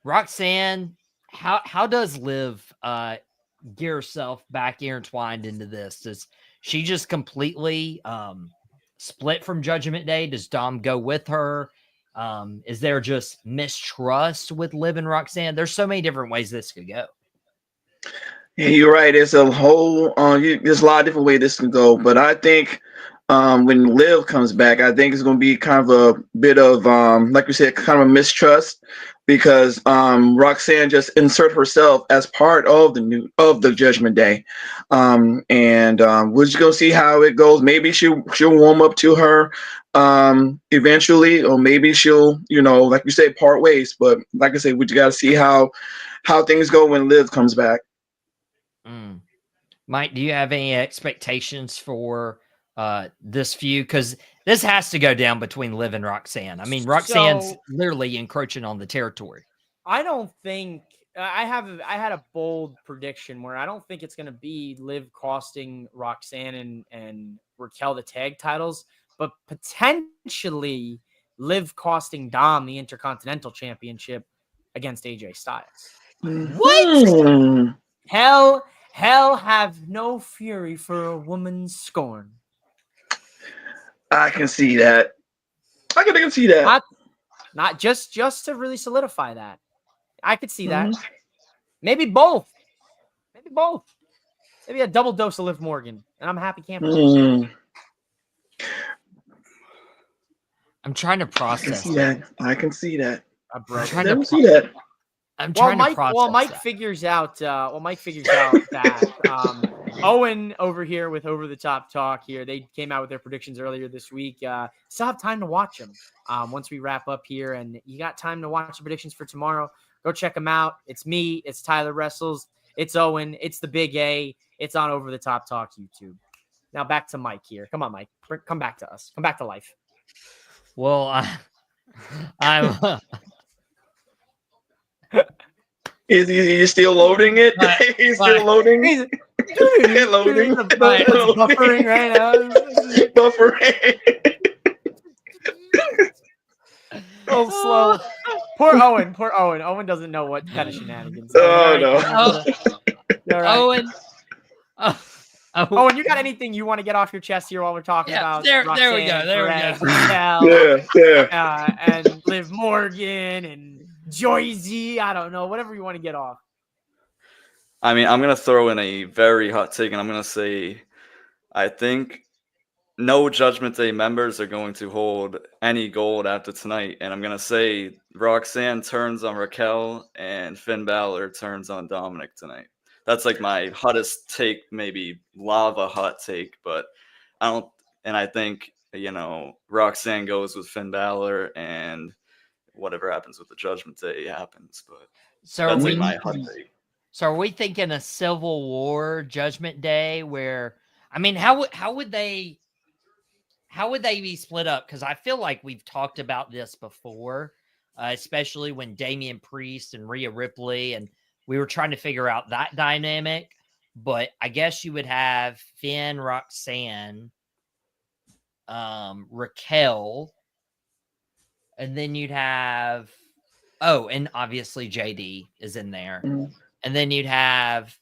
Roxanne, how does Liv get herself back intertwined into this? Does she just completely split from Judgment Day? Does Dom go with her? Is there just mistrust with Liv and Roxanne? There's so many different ways this could go. Yeah, you're right. There's a whole there's a lot of different ways this can go, but I think when Liv comes back, I think it's going to be kind of a bit of like we said, kind of a mistrust, because Roxanne just insert herself as part of the Judgment Day, and we're just gonna see how it goes. Maybe she'll warm up to her eventually, or maybe she'll like you say, part ways. But like I said, we just got to see how things go when Liv comes back. Mike, do you have any expectations for this feud? Because this has to go down between Liv and Roxanne. I mean, Roxanne's literally encroaching on the territory. I don't think I had a bold prediction where I don't think it's going to be Liv costing Roxanne and Raquel the tag titles, but potentially Liv costing Dom the Intercontinental Championship against AJ Styles. What? Hell have no fury for a woman's scorn. I can see that. I can see that. Not just to really solidify that. I could see that. Maybe both. Maybe a double dose of Liv Morgan, and I'm a happy camper. I'm trying to process that. I can see that. I'm trying to see that. I'm trying to process while Mike that. figures out that Owen over here with Over the Top Talk here, they came out with their predictions earlier this week. Still have time to watch them once we wrap up here, and you got time to watch the predictions for tomorrow. Go check them out. It's me, it's Tyler Wrestles, it's Owen, it's the Big A. It's on Over the Top Talk YouTube. Now back to Mike here. Come on, Mike. Come back to us. Come back to life. Well, I'm. Is he still loading it? He's still loading. He's Loading. Buffering right now. Buffering. So slow. Poor Owen. Owen doesn't know what kind of shenanigans. Oh, no. Owen. Owen, you got anything you want to get off your chest here while we're talking about? There we go. And Liv Morgan and Joyzy. I don't know. Whatever you want to get off. I mean, I'm going to throw in a very hot take, and I'm going to say I think no Judgment Day members are going to hold any gold after tonight. And I'm going to say Roxanne turns on Raquel and Finn Balor turns on Dominic tonight. That's like my hottest take, maybe lava hot take, but I think, Roxanne goes with Finn Balor and whatever happens with the Judgment Day happens. But that's like my hot take. So are we thinking a Civil War Judgment Day where, I mean, how would they be split up? Because I feel like we've talked about this before, especially when Damian Priest and Rhea Ripley, and we were trying to figure out that dynamic. But I guess you would have Finn, Roxanne, Raquel, and then you'd have, and obviously JD is in there. Mm-hmm. And then you'd have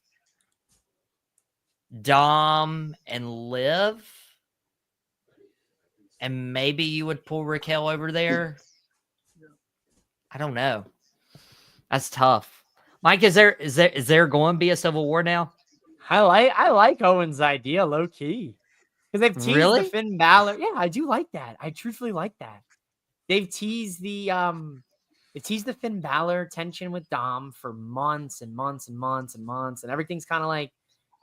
Dom and Liv. And maybe you would pull Raquel over there. I don't know. That's tough. Mike, is there going to be a Civil War now? I like Owen's idea, low key. Because they've teased the Finn Balor. Yeah, I do like that. I truthfully like that. They've teased the Finn Balor tension with Dom for months and months and months and months, and everything's kind of like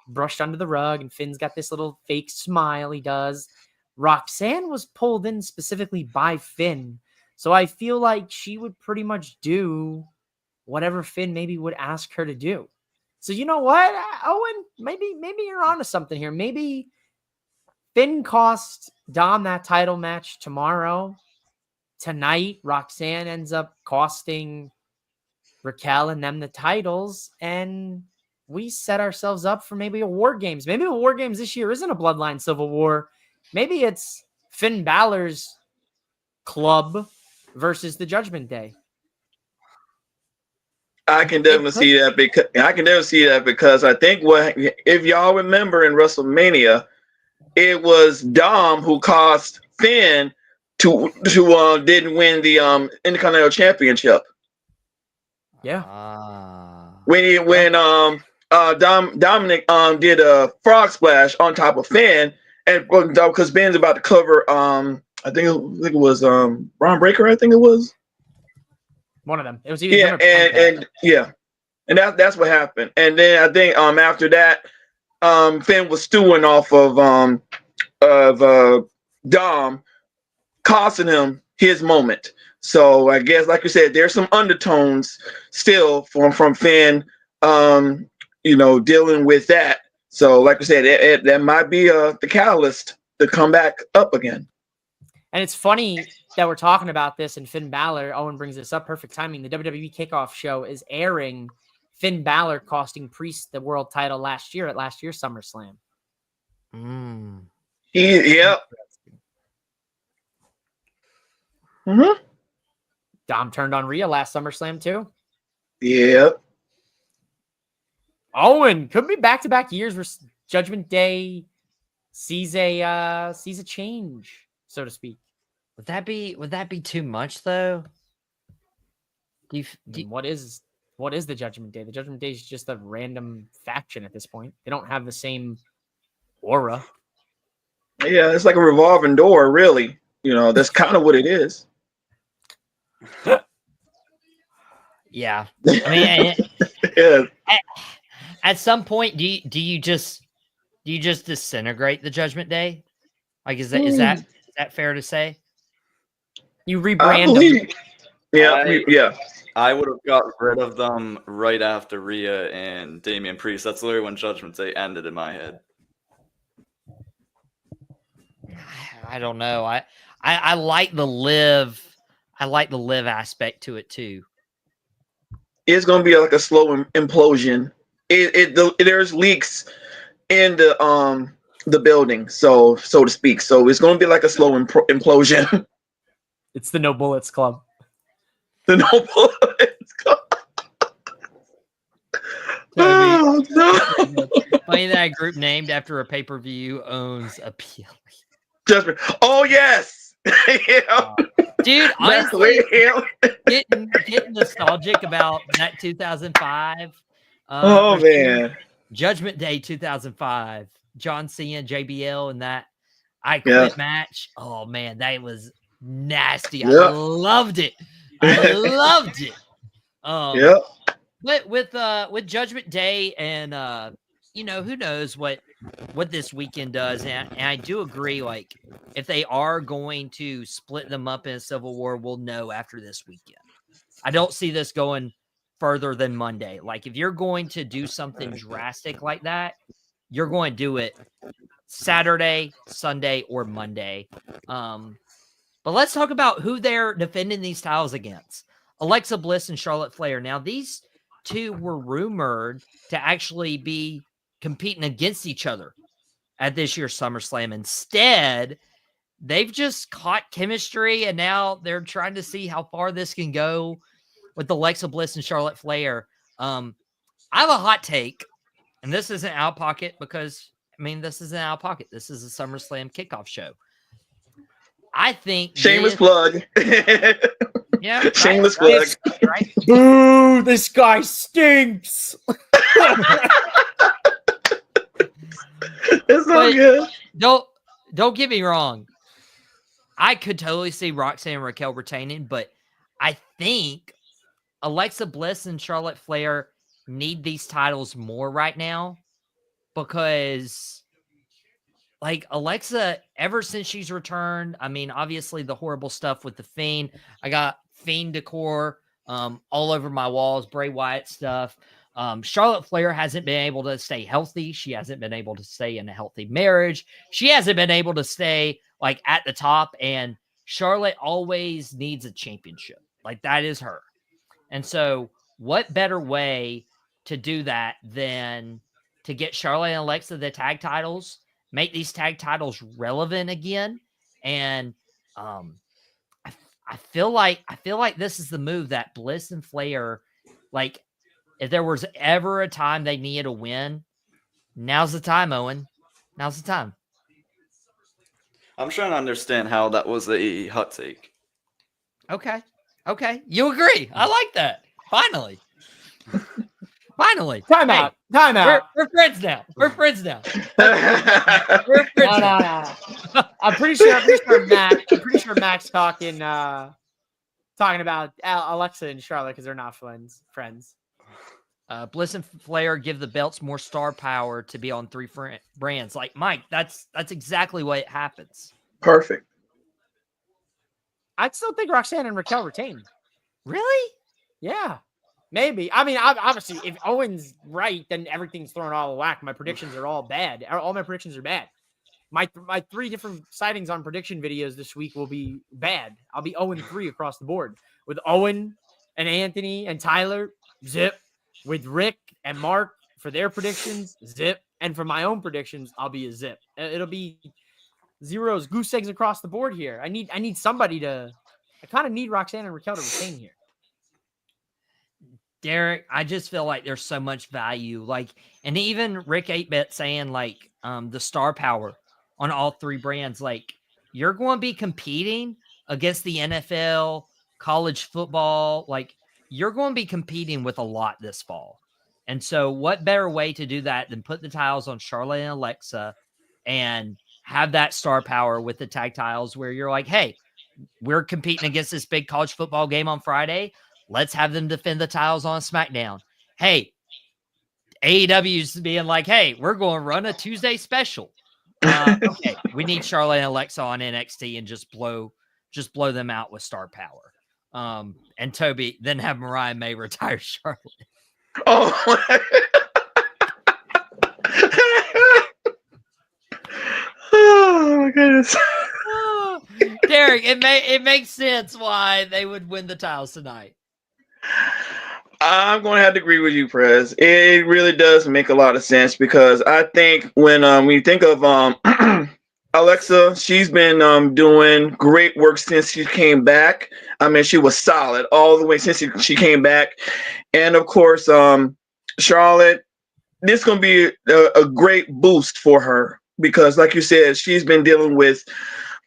brushed under the rug, and Finn's got this little fake smile he does. Roxanne was pulled in specifically by Finn, so I feel like she would pretty much do whatever Finn maybe would ask her to do. So you know what, Owen? Maybe you're onto something here. Maybe Finn cost Dom that title match tomorrow. Tonight, Roxanne ends up costing Raquel and them the titles, and we set ourselves up for maybe a War Games. Maybe a War Games this year isn't a Bloodline Civil War. Maybe it's Finn Balor's club versus the Judgment Day. I can definitely see that because I think if y'all remember in WrestleMania, it was Dom who cost Finn to didn't win the Intercontinental Championship. Yeah. When Dominic did a frog splash on top of Finn, and because Ben's about to cover I think it was Braun Breaker. I think it was one of them. It was either and that's what happened. And then I think after that Finn was stewing off of Dom, costing him his moment. So I guess, like you said, there's some undertones still from Finn, dealing with that. So like I said, that might be the catalyst to come back up again. And it's funny that we're talking about this, and Finn Balor, Owen brings this up, perfect timing. The WWE Kickoff show is airing Finn Balor costing Priest the world title last year at last year's SummerSlam. Yep. Mm-hmm. Dom turned on Rhea last SummerSlam too. Yep. Owen, could be back-to-back years where Judgment Day sees a change, so to speak. Would that be too much though? What is the Judgment Day? The Judgment Day is just a random faction at this point. They don't have the same aura. Yeah, it's like a revolving door, really. That's kind of what it is. Yeah. I mean, Yeah. at some point, do you just disintegrate the Judgment Day? Like, is that fair to say? You I rebrand them. believe. Yeah. I would have got rid of them right after Rhea and Damian Priest. That's literally when Judgment Day ended in my head. I don't know. I like the live. I like the live aspect to it too. It's gonna be like a slow implosion. There's leaks in the building, so to speak. So it's gonna be like a slow implosion. It's the No Bullets Club. The No Bullets Club. Oh, no. Funny that group named after a pay-per-view owns a PLE. Judgment. Oh yes. Yeah. Dude, honestly, getting nostalgic about that 2005. Oh man. Judgment Day 2005. John Cena, JBL, and that I Quit match. Oh man, that was nasty. I loved it. I loved it. But with Judgment Day and who knows what this weekend does, and I do agree, like, if they are going to split them up in a Civil War, we'll know after this weekend. I don't see this going further than Monday. Like, if you're going to do something drastic like that, you're going to do it Saturday, Sunday, or Monday. But let's talk about who they're defending these titles against. Alexa Bliss and Charlotte Flair. Now, these two were rumored to actually be competing against each other at this year's SummerSlam. Instead, they've just caught chemistry, and now they're trying to see how far this can go with Alexa Bliss and Charlotte Flair. I have a hot take, and this isn't out of pocket because, this isn't out of pocket. This is a SummerSlam kickoff show. I think shameless plug. Yeah, shameless plug. Right? Boo! This guy stinks. It's so good. Don't get me wrong. I could totally see Roxanne and Raquel retaining, but I think Alexa Bliss and Charlotte Flair need these titles more right now because, like, Alexa, ever since she's returned, obviously the horrible stuff with the Fiend. I got Fiend decor all over my walls, Bray Wyatt stuff. Charlotte Flair hasn't been able to stay healthy. She hasn't been able to stay in a healthy marriage. She hasn't been able to stay, like, at the top. And Charlotte always needs a championship. Like, that is her. And so what better way to do that than to get Charlotte and Alexa the tag titles, make these tag titles relevant again. And I feel like this is the move that Bliss and Flair, like, if there was ever a time they needed a win, now's the time, Owen. Now's the time. I'm trying to understand how that was a hot take. Okay. You agree. I like that. Finally. Time out. We're friends now. No. I'm pretty sure Matt's talking about Alexa and Charlotte because they're not friends. Bliss and Flair give the belts more star power to be on three brands. Like, Mike, that's exactly what happens. Perfect. I'd still think Roxanne and Raquel retain. Really? Yeah. Maybe. Obviously, if Owen's right, then everything's thrown all whack. My predictions are all bad. All my predictions are bad. My 3 different sightings on prediction videos this week will be bad. I'll be 0-3 across the board. With Owen and Anthony and Tyler, zip. With Rick and Mark for their predictions, zip. And for my own predictions, I'll be a zip. It'll be zeros, goose eggs across the board here. I need somebody to. I kind of need Roxanne and Raquel to retain here. Derek, I just feel like there's so much value. Like, and even Rick 8-Bit saying, like, the star power on all 3 brands. Like, you're going to be competing against the NFL, college football. Like, you're going to be competing with a lot this fall. And so what better way to do that than put the titles on Charlotte and Alexa and have that star power with the tag titles where you're like, hey, we're competing against this big college football game on Friday. let's have them defend the titles on SmackDown. Hey, AEW's being like, hey, we're going to run a Tuesday special. Okay, we need Charlotte and Alexa on NXT and just blow them out with star power. And Toby, then have Mariah May retire Charlotte. Oh. Oh my goodness. Derek, it makes sense why they would win the titles tonight. I'm going to have to agree with you, Prez. It really does make a lot of sense because I think when you think of Alexa, she's been doing great work since she came back. I mean, she was solid all the way since she came back. And of course, Charlotte, this is going to be a great boost for her because, like you said, she's been dealing with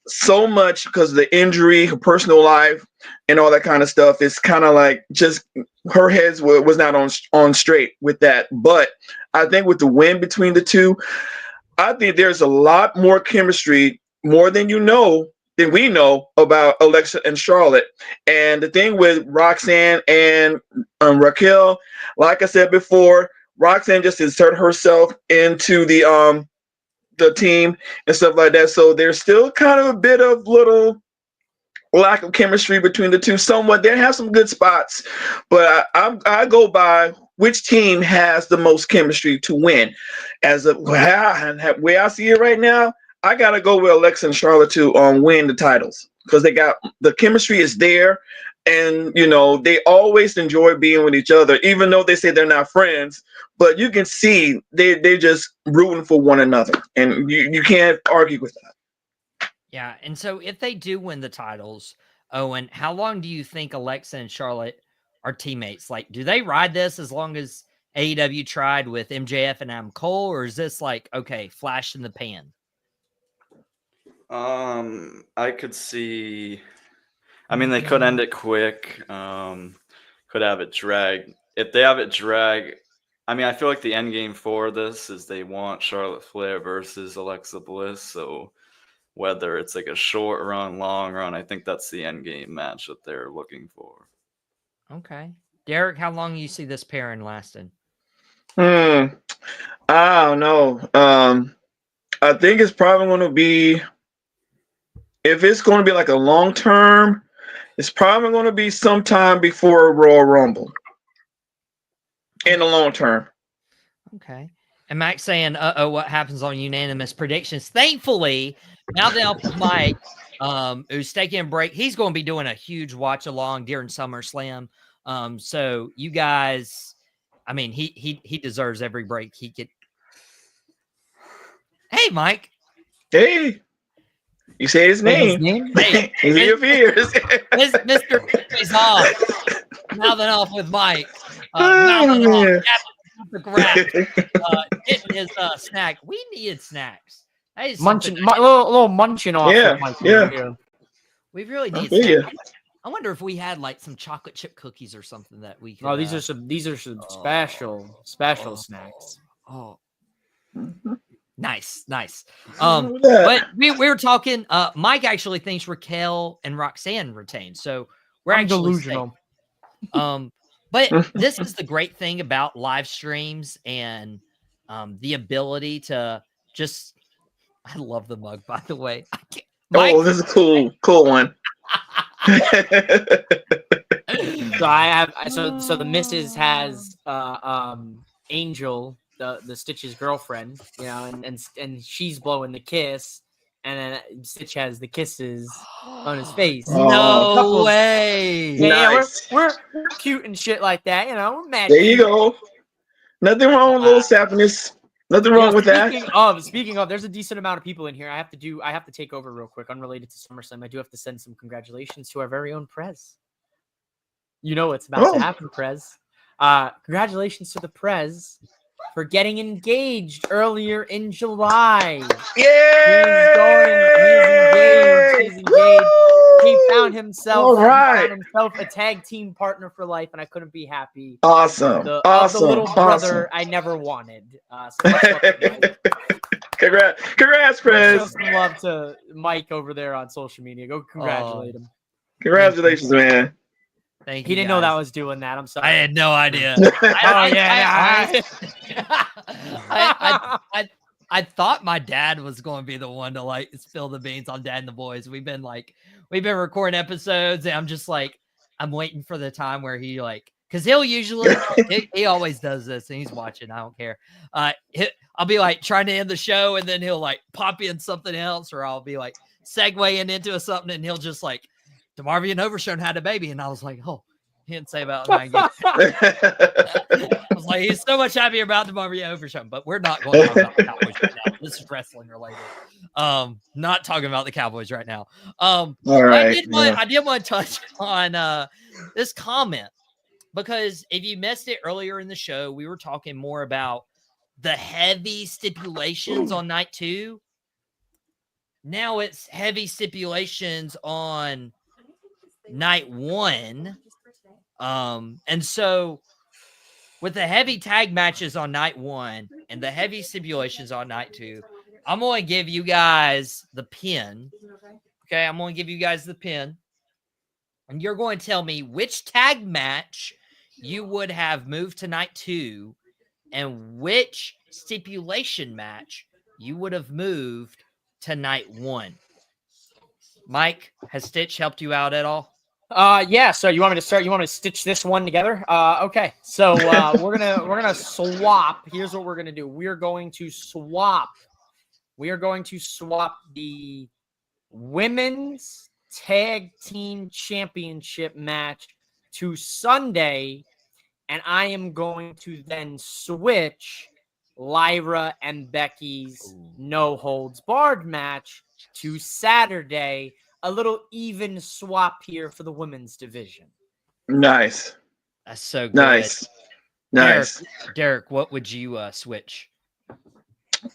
so much because of the injury, her personal life, and all that kind of stuff. It's kind of like just her head was not on straight with that. But I think with the win between the two, I think there's a lot more chemistry, more than we know about Alexa and Charlotte. And the thing with Roxanne and Raquel, like I said before, Roxanne just inserted herself into the team and stuff like that. So there's still kind of a bit of little lack of chemistry between the two. Somewhat, they have some good spots, but I go by which team has the most chemistry to win. As a way I see it right now, I gotta go with Alexa and Charlotte to win the titles because they got the chemistry is there, and they always enjoy being with each other, even though they say they're not friends. But you can see they're just rooting for one another, and you can't argue with that. Yeah, and so if they do win the titles, Owen, how long do you think Alexa and Charlotte are teammates? Like, do they ride this as long as AEW tried with MJF and Adam Cole, or is this like, okay, flash in the pan? I could see. I mean, they could end it quick. Could have it drag. If they have it drag, I mean, I feel like the end game for this is they want Charlotte Flair versus Alexa Bliss. So whether it's like a short run, long run, I think that's the end game match that they're looking for. Okay, Derek, how long do you see this pairing lasting? I don't know. I think it's probably going to be, if it's going to be like a long term, it's probably going to be sometime before Royal Rumble. In the long term. Okay. And Max saying, what happens on unanimous predictions? Thankfully, now that Mike, who's taking a break, he's going to be doing a huge watch along during SummerSlam. So you guys, I mean, he deserves every break he could. Hey, Mike. Hey. You say his name. Hey, he appears. Mr. He's off. Mouthing off with Mike. Mouthing off. The grab. Getting his snack. We needed snacks. Munching, little munching off. Yeah, yeah. We really need snacks. I wonder if we had like some chocolate chip cookies or something that we could. Oh, these are some special snacks. Oh. Nice. But we were talking. Mike actually thinks Raquel and Roxanne retain, so we're actually delusional. But this is the great thing about live streams and the ability to just. I love the mug, by the way. Mike, this is a cool one. So I have so the missus has Angel, the Stitch's girlfriend, and she's blowing the kiss, and then Stitch has the kisses on his face. No way! Nice. Yeah, we're cute and shit like that, we're mad. There you go. Nothing wrong with little sappiness. Nothing wrong with that. Speaking of, there's a decent amount of people in here. I have to take over real quick, unrelated to SummerSlam. I do have to send some congratulations to our very own Prez. You know what's about to happen, Prez. Congratulations to the Prez for getting engaged earlier in July. Yeah! He's engaged. He found himself a tag team partner for life, and I couldn't be happy. Awesome. The little brother I never wanted. So much love to Mike. Congrats, Prez. Some love to Mike over there on social media. Go congratulate him. Congratulations, man. Thank He you. didn't know that was doing that. I'm sorry. I had no idea. I thought my dad was going to be the one to like spill the beans on Dad and the Boys. We've been recording episodes, and I'm just like, I'm waiting for the time where he like, because he'll usually he always does this, and he's watching. I don't care. I'll be like trying to end the show, and then he'll like pop in something else, or I'll be like segueing into something, and he'll just like, DeMarvian Overshown had a baby, and I was like, oh, he didn't say about that. I was like, he's so much happier about DeMarvian Overshown, but we're not going to talk about the Cowboys right now. This is wrestling related. Not talking about the Cowboys right now. All right. I did want to touch on this comment, because if you missed it earlier in the show, we were talking more about the heavy stipulations on night 2. Now it's heavy stipulations on night 1. And so with the heavy tag matches on night 1 and the heavy stipulations on night 2, I'm going to give you guys the pin. Okay, I'm going to give you guys the pin. And you're going to tell me which tag match you would have moved to night 2 and which stipulation match you would have moved to night 1. Mike, has Stitch helped you out at all? Yeah. So you want me to start? You want me to stitch this one together? Okay. So we're gonna swap. Here's what we're gonna do. We are going to swap the women's tag team championship match to Sunday, and I am going to then switch Lyra and Becky's no holds barred match to Saturday. A little even swap here for the women's division. Nice. That's so good. Nice. Derek, what would you switch?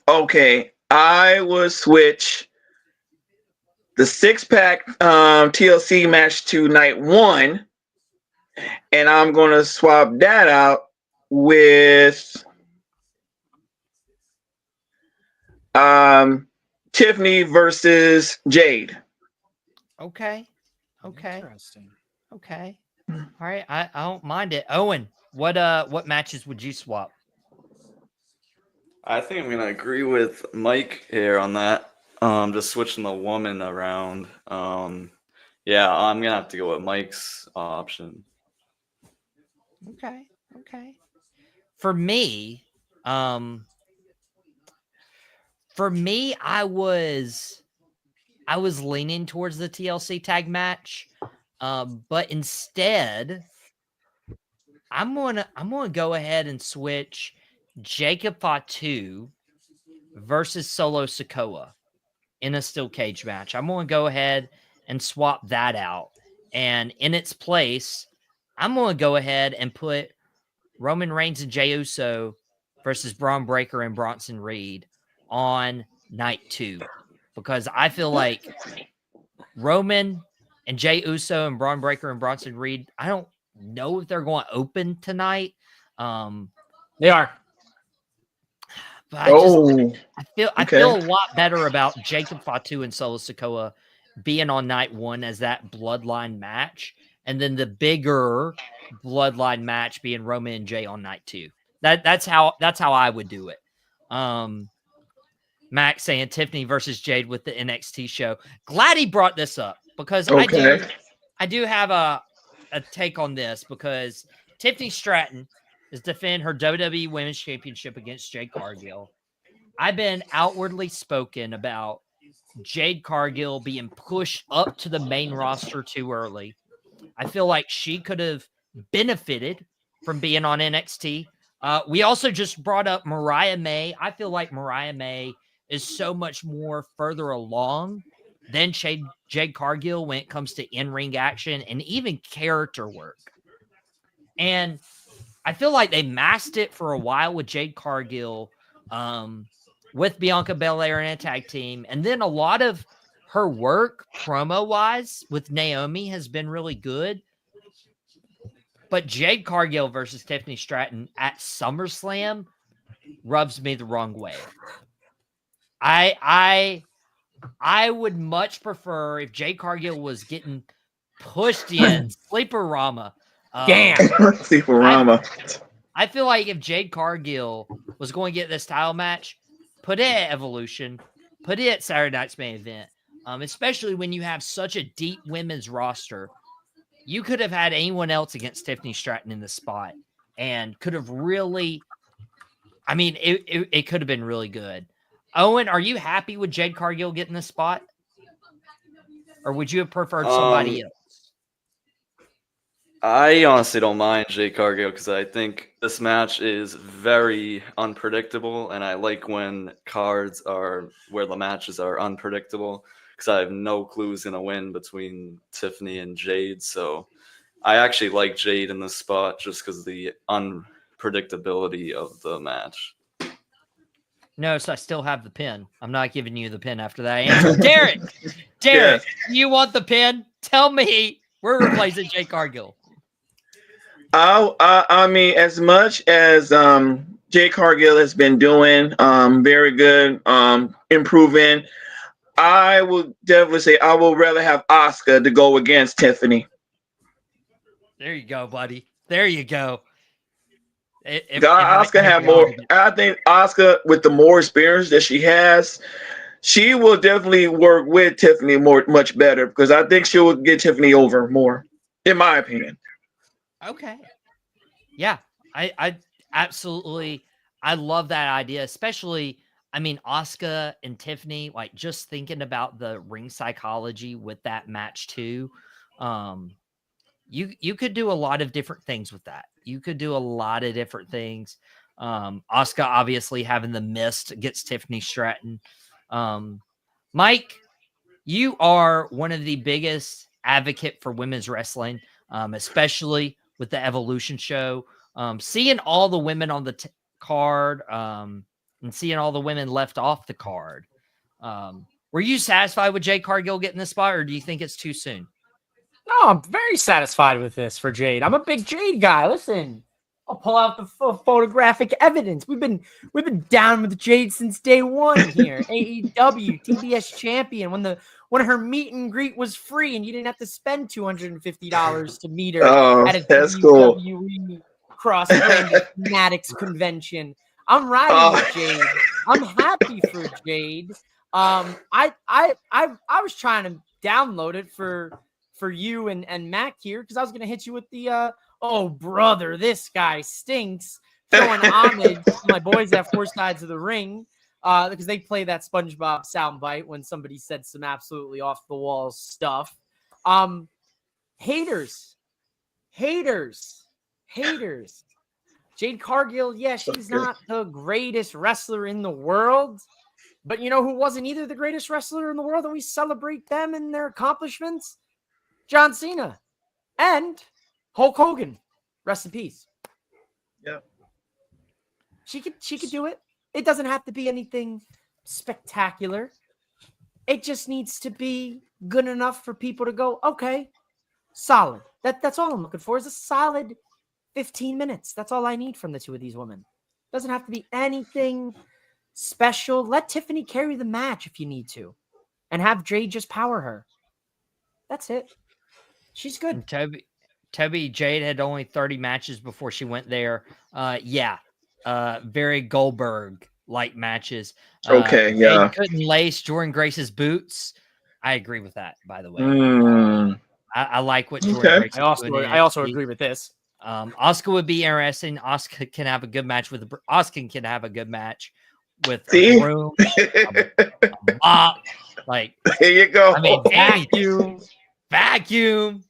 Okay, I would switch the 6-pack TLC match to night 1, and I'm going to swap that out with Tiffany versus Jade. Okay. Interesting. Okay. All right. I don't mind it. Owen, what matches would you swap? I think I'm gonna agree with Mike here on that. Just switching the woman around. Yeah, I'm gonna have to go with Mike's option. Okay. For me, I was leaning towards the TLC tag match, but instead, I'm gonna go ahead and switch Jacob Fatu versus Solo Sikoa in a steel cage match. I'm gonna go ahead and swap that out, and in its place, I'm gonna go ahead and put Roman Reigns and Jey Uso versus Braun Breaker and Bronson Reed on night 2. Because I feel like Roman and Jey Uso and Braun Breaker and Bronson Reed, I don't know if they're going to open tonight. They are. But I feel a lot better about Jacob Fatu and Solo Sikoa being on night 1 as that bloodline match, and then the bigger bloodline match being Roman and Jey on night 2. That's how I would do it. Max saying Tiffany versus Jade with the NXT show. Glad he brought this up, because I do have a take on this, because Tiffany Stratton is defending her WWE Women's Championship against Jade Cargill. I've been outwardly spoken about Jade Cargill being pushed up to the main roster too early. I feel like she could have benefited from being on NXT. We also just brought up Mariah May. I feel like Mariah May is so much more further along than Jade Cargill when it comes to in-ring action and even character work. And I feel like they masked it for a while with Jade Cargill, with Bianca Belair in a tag team. And then a lot of her work promo-wise with Naomi has been really good. But Jade Cargill versus Tiffany Stratton at SummerSlam rubs me the wrong way. I would much prefer if Jade Cargill was getting pushed in Sleeper Rama. Damn. Sleeper Rama. I feel like if Jade Cargill was going to get this title match, put it at Evolution, put it at Saturday Night's Main Event, especially when you have such a deep women's roster. You could have had anyone else against Tiffany Stratton in the spot and could have really, I mean, it could have been really good. Owen, are you happy with Jade Cargill getting the spot? Or would you have preferred somebody else? I honestly don't mind Jade Cargill because I think this match is very unpredictable, and I like when cards are where the matches are unpredictable because I have no clue who's going to win between Tiffany and Jade. So I actually like Jade in this spot just because of the unpredictability of the match. Notice I still have the pin. I'm not giving you the pin after that answer. Derek, yes. You want the pin? Tell me we're replacing Jade Cargill. I mean, as much as Jade Cargill has been doing very good, improving, I would definitely say I would rather have Asuka to go against Tiffany. There you go, buddy. There you go. Asuka have more. I think Asuka, with the more experience that she has, she will definitely work with Tiffany much better because I think she will get Tiffany over more, in my opinion. Okay. Yeah, I absolutely, I love that idea, especially, I mean, Asuka and Tiffany, like just thinking about the ring psychology with that match too. You could do a lot of different things with that. You could do a lot of different things. Asuka obviously having the mist against Tiffany Stratton. Mike, you are one of the biggest advocate for women's wrestling, especially with the Evolution show. Seeing all the women on the card and seeing all the women left off the card. Were you satisfied with Jade Cargill getting this spot, or do you think it's too soon? No, I'm very satisfied with this for Jade. I'm a big Jade guy. Listen, I'll pull out the photographic evidence. We've been down with Jade since day one here. AEW TBS champion when her meet and greet was free and you didn't have to spend $250 to meet her at a WWE cross-branded Fanatics convention. I'm riding with Jade. I'm happy for Jade. I was trying to download it for you and Mac here because I was gonna hit you with the oh brother, this guy stinks, throwing homage to my boys at Four Sides of the Ring because they play that SpongeBob soundbite when somebody said some absolutely off the wall stuff. Haters. Jade Cargill, yeah, she's not the greatest wrestler in the world, but you know who wasn't either the greatest wrestler in the world, and we celebrate them and their accomplishments? John Cena and Hulk Hogan. Rest in peace. Yeah. She could do it. It doesn't have to be anything spectacular. It just needs to be good enough for people to go, okay, solid. That's all I'm looking for is a solid 15 minutes. That's all I need from the two of these women. Doesn't have to be anything special. Let Tiffany carry the match if you need to. And have Jade just power her. That's it. She's good. And Toby, Jade had only 30 matches before she went there. Very Goldberg-like matches. Okay, yeah. Jade couldn't lace Jordan Grace's boots. I agree with that, by the way. I like what Jordan Grace is doing. I also agree with this. Asuka would be interesting. Asuka can have a good match with See? a broom, a mop. Like, there you go. I mean, vacuum.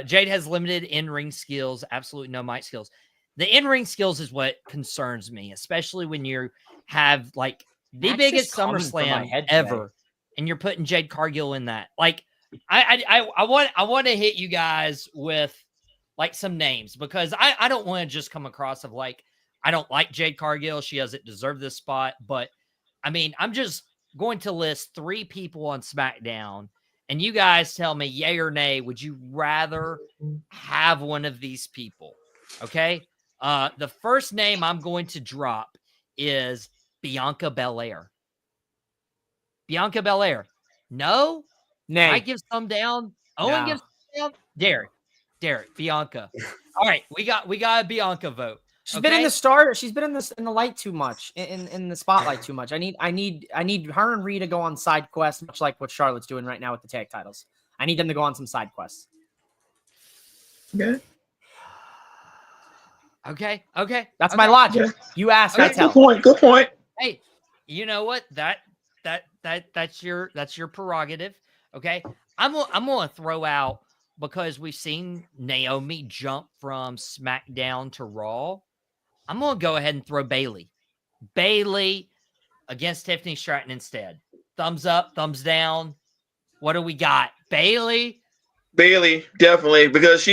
Jade has limited in-ring skills, absolutely no mic skills. The in-ring skills is what concerns me, especially when you have like the biggest SummerSlam ever, and you're putting Jade Cargill in that. Like, I want to hit you guys with like some names because I don't want to just come across of like I don't like Jade Cargill. She doesn't deserve this spot, but I mean I'm just going to list 3 people on SmackDown. And you guys tell me, yay or nay, would you rather have one of these people? Okay. The first name I'm going to drop is Bianca Belair. Bianca Belair. No? Nay. I give some down. Owen gives. Derek, Bianca. All right, we got a Bianca vote. She's been in the start. She's been in the light too much, in the spotlight too much. I need her and Rhea to go on side quests, much like what Charlotte's doing right now with the tag titles. I need them to go on some side quests. Okay. That's my logic. Yeah. You asked. Okay, good point. Hey, you know what? That's your prerogative. Okay, I'm gonna throw out, because we've seen Naomi jump from SmackDown to Raw. I'm gonna go ahead and throw Bayley against Tiffany Stratton instead. Thumbs up, thumbs down. What do we got? Bayley, definitely, because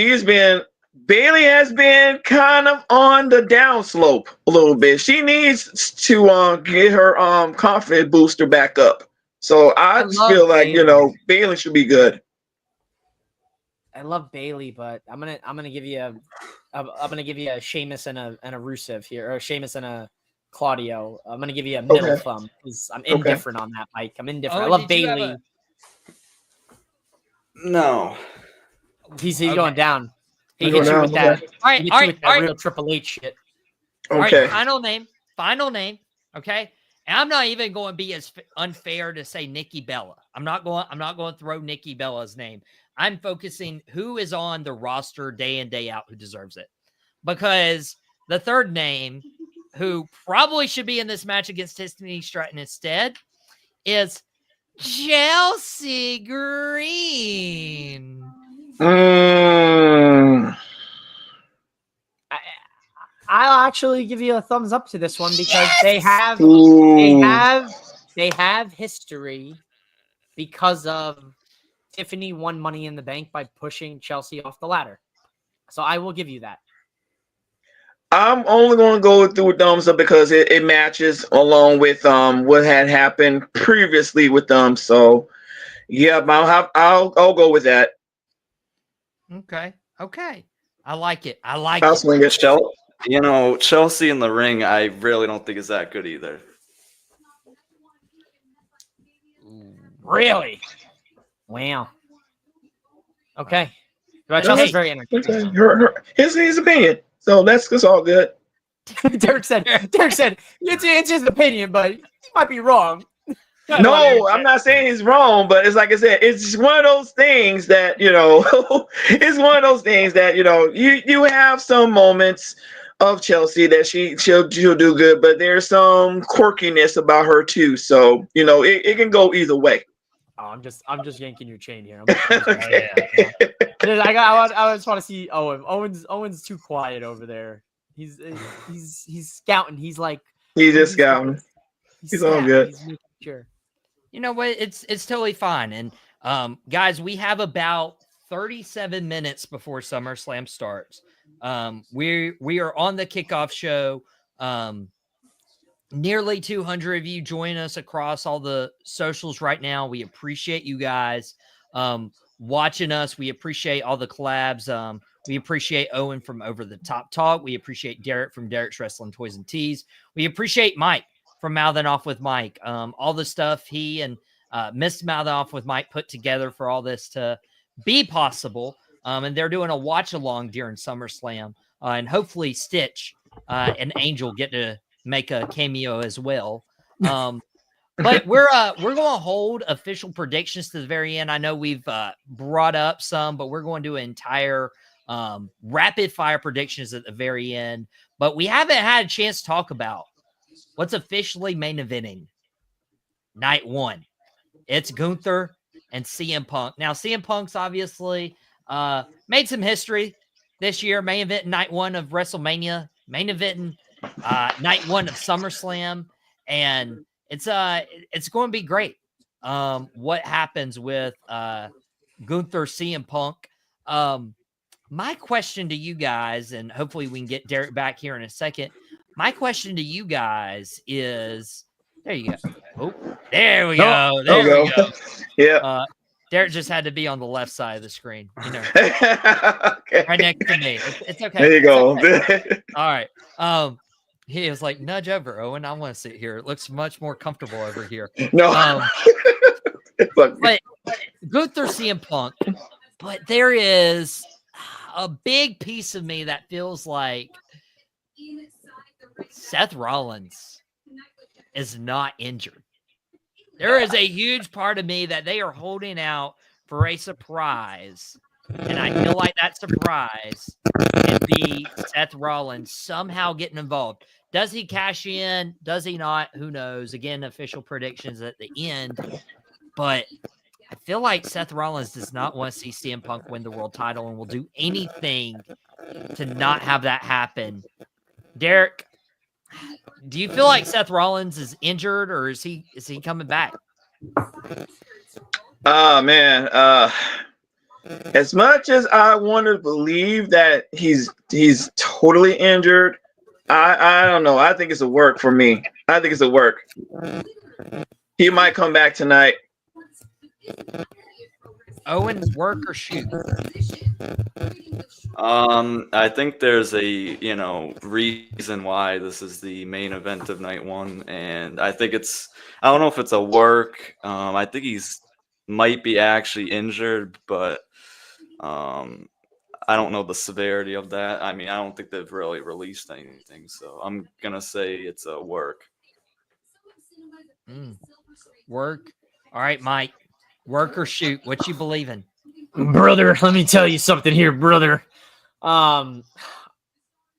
Bayley has been kind of on the downslope a little bit. She needs to get her confidence booster back up. So I feel like Bayley. Bayley should be good. I love Bayley, but I'm gonna give you a Sheamus and a Rusev here, or a Sheamus and a Claudio. I'm gonna give you a middle thumb because I'm indifferent on that, Mike. I'm indifferent. I love Bayley. No, he's going down. He hits you with that. All right. Real Triple H shit. Okay. All right, final name. Okay. And I'm not even going to be as unfair to say Nikki Bella. I'm not going to throw Nikki Bella's name. I'm focusing who is on the roster day in, day out who deserves it. Because the third name, who probably should be in this match against Tiffany Stratton instead, is Chelsea Green. I'll actually give you a thumbs up to this one because they have history because of Tiffany won Money in the Bank by pushing Chelsea off the ladder. So I will give you that. I'm only going to go through a thumbs up because it matches along with what had happened previously with them. So yeah, I'll go with that. Okay. I like it. I'll swing it. Chelsea in the ring, I really don't think is that good either. Really? Wow. Okay. Well, Chelsea's very entertaining. His opinion. So that's all good. Derek said, it's his opinion, but he might be wrong. No, I'm not saying he's wrong, but it's like I said, it's one of those things that, it's one of those things that, you have some moments of Chelsea that she'll do good, but there's some quirkiness about her too. So, it can go either way. Oh, I'm just yanking your chain here. Okay. I just want to see Owen. Owen's too quiet over there. He's scouting. He's just scouting. He's all good. He's making sure. You know what? It's totally fine. And guys, we have about 37 minutes before SummerSlam starts. We are on the kickoff show. Nearly 200 of you join us across all the socials right now. We appreciate you guys watching us. We appreciate all the collabs. We appreciate Owen from Over the Top Talk. We appreciate Derek from Derek's Wrestling Toys and Tees. We appreciate Mike from Mouthing Off with Mike. All the stuff he and Miss Mouthing Off with Mike put together for all this to be possible. And they're doing a watch along during SummerSlam. And hopefully Stitch and Angel get to make a cameo as well. But we're going to hold official predictions to the very end. I know we've brought up some, but we're going to do an entire rapid fire predictions at the very end. But we haven't had a chance to talk about what's officially main eventing night one. It's Gunther and CM Punk. Now, CM Punk's obviously made some history this year. Main event night one of WrestleMania. Main event night one of SummerSlam. And it's going to be great. What happens with Gunther, CM Punk? My question to you guys, and hopefully we can get Derek back here in a second. My question to you guys is, there you go. Oh, there we go. There we go. Yeah. Derek just had to be on the left side of the screen, Okay. right next to me. It's okay. There you go. Okay. All right. He was like, nudge over, Owen. I want to sit here. It looks much more comfortable over here. No. But Gunther, CM Punk, But there is a big piece of me that feels like Seth Rollins is not injured. There is a huge part of me that they are holding out for a surprise. And I feel like that surprise can be Seth Rollins somehow getting involved. Does he cash in? Does he not? Who knows? Again, official predictions at the end. But I feel like Seth Rollins does not want to see CM Punk win the world title and will do anything to not have that happen. Derek, do you feel like Seth Rollins is injured, or is he coming back? Oh man. As much as I want to believe that he's totally injured, I don't know. I think it's a work for me. I think it's a work. He might come back tonight. Owen, work or shoot? I think there's a reason why this is the main event of night one, and I think I don't know if it's a work. I think he's might be actually injured, but I don't know the severity of that. I mean, I don't think they've really released anything, so I'm gonna say it's a work. Work. All right, Mike. Work or shoot? What you believe in? Brother, let me tell you something here, brother. I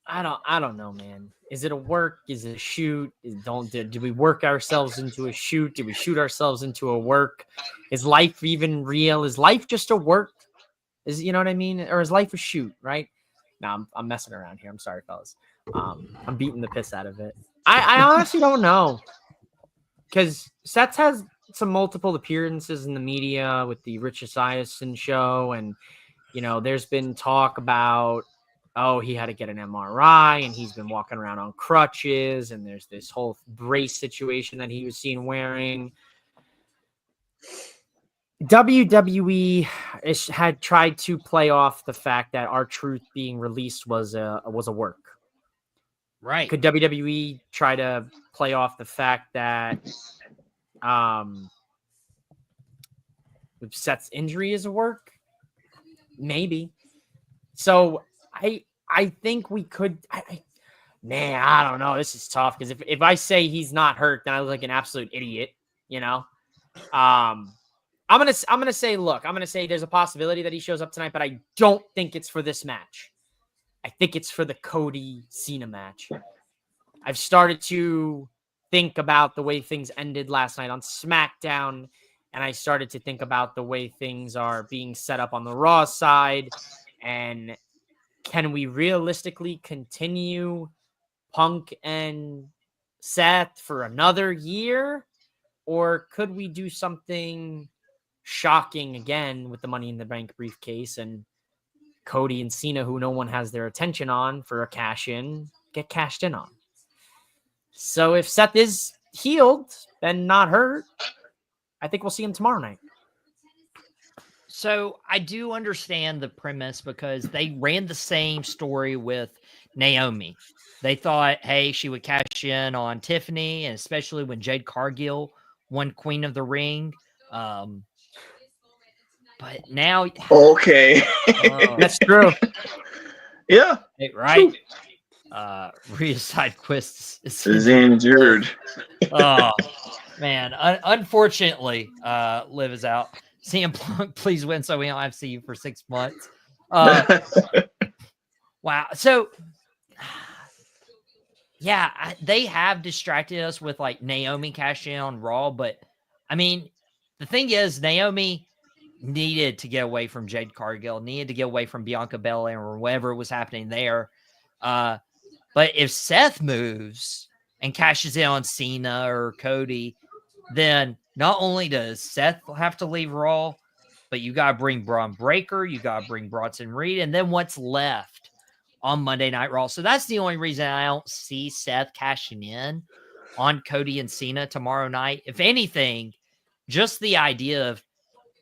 don't know, man. Is it a work? Is it a shoot? Do we work ourselves into a shoot? Do we shoot ourselves into a work? Is life even real? Is life just a work? You know what I mean? Or is life a shoot, right? No, I'm messing around here. I'm sorry, fellas. I'm beating the piss out of it. I honestly don't know. Because Seth has some multiple appearances in the media with the Rich Esiason show. And, there's been talk about, he had to get an MRI and he's been walking around on crutches. And there's this whole brace situation that he was seen wearing. WWE had tried to play off the fact that R-Truth being released was a work. Right. Could WWE try to play off the fact that Seth's injury is a work? Maybe. So I think we could. Man, I don't know. This is tough because if I say he's not hurt, then I look like an absolute idiot. I'm gonna say, look, I'm gonna say there's a possibility that he shows up tonight, but I don't think it's for this match. I think it's for the Cody Cena match. I've started to think about the way things ended last night on SmackDown, and I started to think about the way things are being set up on the Raw side. And can we realistically continue Punk and Seth for another year? Or could we do something shocking again with the Money in the Bank briefcase and Cody and Cena, who no one has their attention on for a cash in, get cashed in on? So if Seth is healed and not hurt, I think we'll see him tomorrow night. So I do understand the premise because they ran the same story with Naomi. They thought, hey, she would cash in on Tiffany, and especially when Jade Cargill won Queen of the Ring. But now, okay, that's true. Yeah, right. Rhea Sidequist is injured. Oh man, unfortunately, Liv is out. CM Punk, please win so we don't have to see you for 6 months. Wow. So, yeah, they have distracted us with like Naomi cashing in on Raw, but I mean, the thing is, Naomi needed to get away from Jade Cargill, needed to get away from Bianca Belair or whatever was happening there. But if Seth moves and cashes in on Cena or Cody, then not only does Seth have to leave Raw, but you got to bring Braun Breaker, you got to bring Bronson Reed, and then what's left on Monday Night Raw. So that's the only reason I don't see Seth cashing in on Cody and Cena tomorrow night. If anything, just the idea of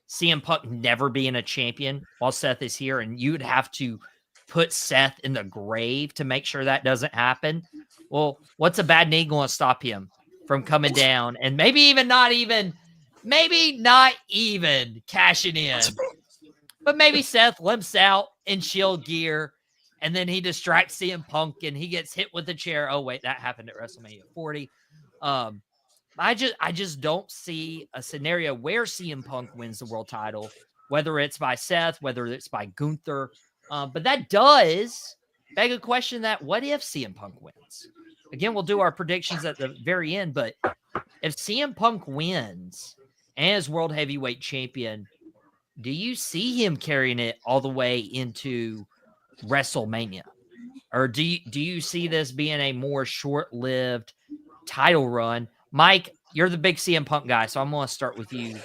CM Punk never being a champion while Seth is here, and you would have to put Seth in the grave to make sure that doesn't happen. Well, what's a bad knee going to stop him from coming down and maybe not even cashing in But maybe Seth limps out in Shield gear, and then he distracts CM Punk, and he gets hit with the chair. Oh wait, that happened at WrestleMania 40. I just don't see a scenario where CM Punk wins the world title, whether it's by Seth, whether it's by Gunther. But that does beg a question that what if CM Punk wins? Again, we'll do our predictions at the very end, but if CM Punk wins as World Heavyweight Champion, do you see him carrying it all the way into WrestleMania? Or do you see this being a more short-lived title run? Mike, you're the big CM Punk guy, so I'm going to start with you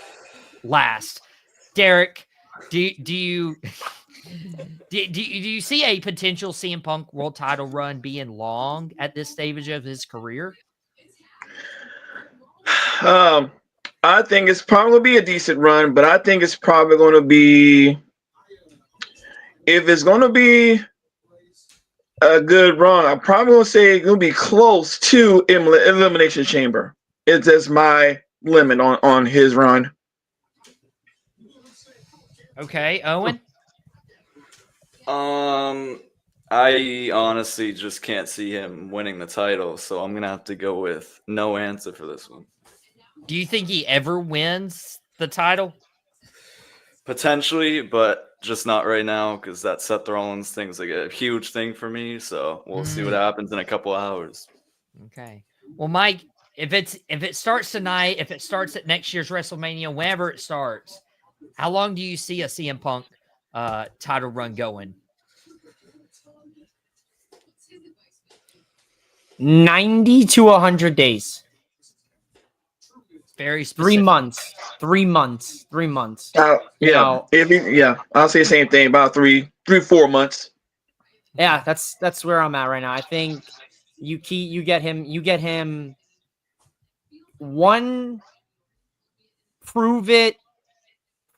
last. Derek, do you see a potential CM Punk world title run being long at this stage of his career? I think it's probably going to be a decent run, but I think it's probably going to be, if it's going to be a good run, I'm probably going to say it's going to be close to Elimination Chamber. It's just my limit on his run. Okay, Owen? I honestly just can't see him winning the title, so I'm going to have to go with no answer for this one. Do you think he ever wins the title? Potentially, but just not right now because that Seth Rollins thing is like a huge thing for me. So we'll see what happens in a couple hours. Okay. Well, Mike, if it starts tonight, if it starts at next year's WrestleMania, whenever it starts, how long do you see a CM Punk title run going? 90 to 100 days. Very specific. 3 months. 3 months. 3 months. Yeah, I'll say the same thing. About 4 months. Yeah, that's where I'm at right now. I think you get him one prove it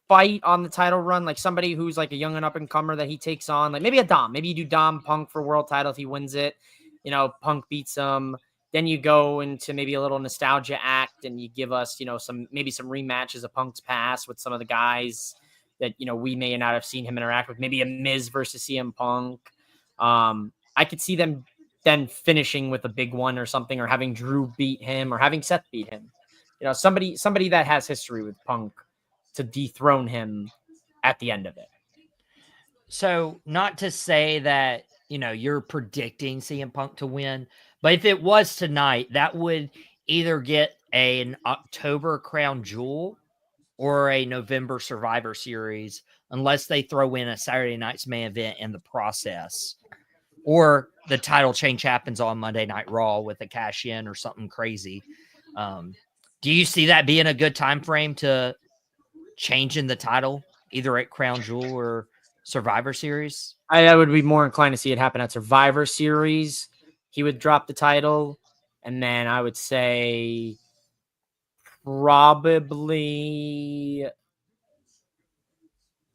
fight on the title run, like somebody who's like a young and up and comer that he takes on, like maybe a Dom. Maybe you do Dom Punk for world title if he wins it. You know, Punk beats him. Then you go into maybe a little nostalgia act and you give us, some rematches of Punk's past with some of the guys that, we may not have seen him interact with. Maybe a Miz versus CM Punk. I could see them then finishing with a big one or something, or having Drew beat him or having Seth beat him. Somebody that has history with Punk to dethrone him at the end of it. So not to say that, you're predicting CM Punk to win, but if it was tonight, that would either get an October Crown Jewel or a November Survivor Series, unless they throw in a Saturday night's main event in the process, or the title change happens on Monday Night Raw with a cash in or something crazy. Do you see that being a good time frame to changing the title, either at Crown Jewel or Survivor Series? I would be more inclined to see it happen at Survivor Series. He would drop the title, and then I would say probably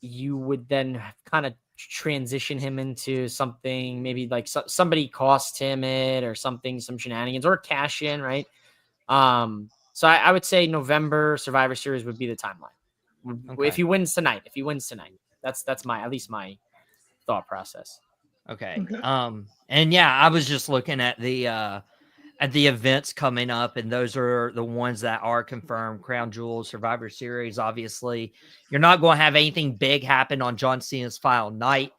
you would then kind of transition him into something, maybe like somebody cost him it or something, some shenanigans or cash in, right? So I would say November Survivor Series would be the timeline. Okay. If he wins tonight, that's my, at least my thought process. Okay. And yeah, I was just looking at the events coming up, and those are the ones that are confirmed. Crown Jewel, Survivor Series. Obviously, you're not going to have anything big happen on John Cena's final night.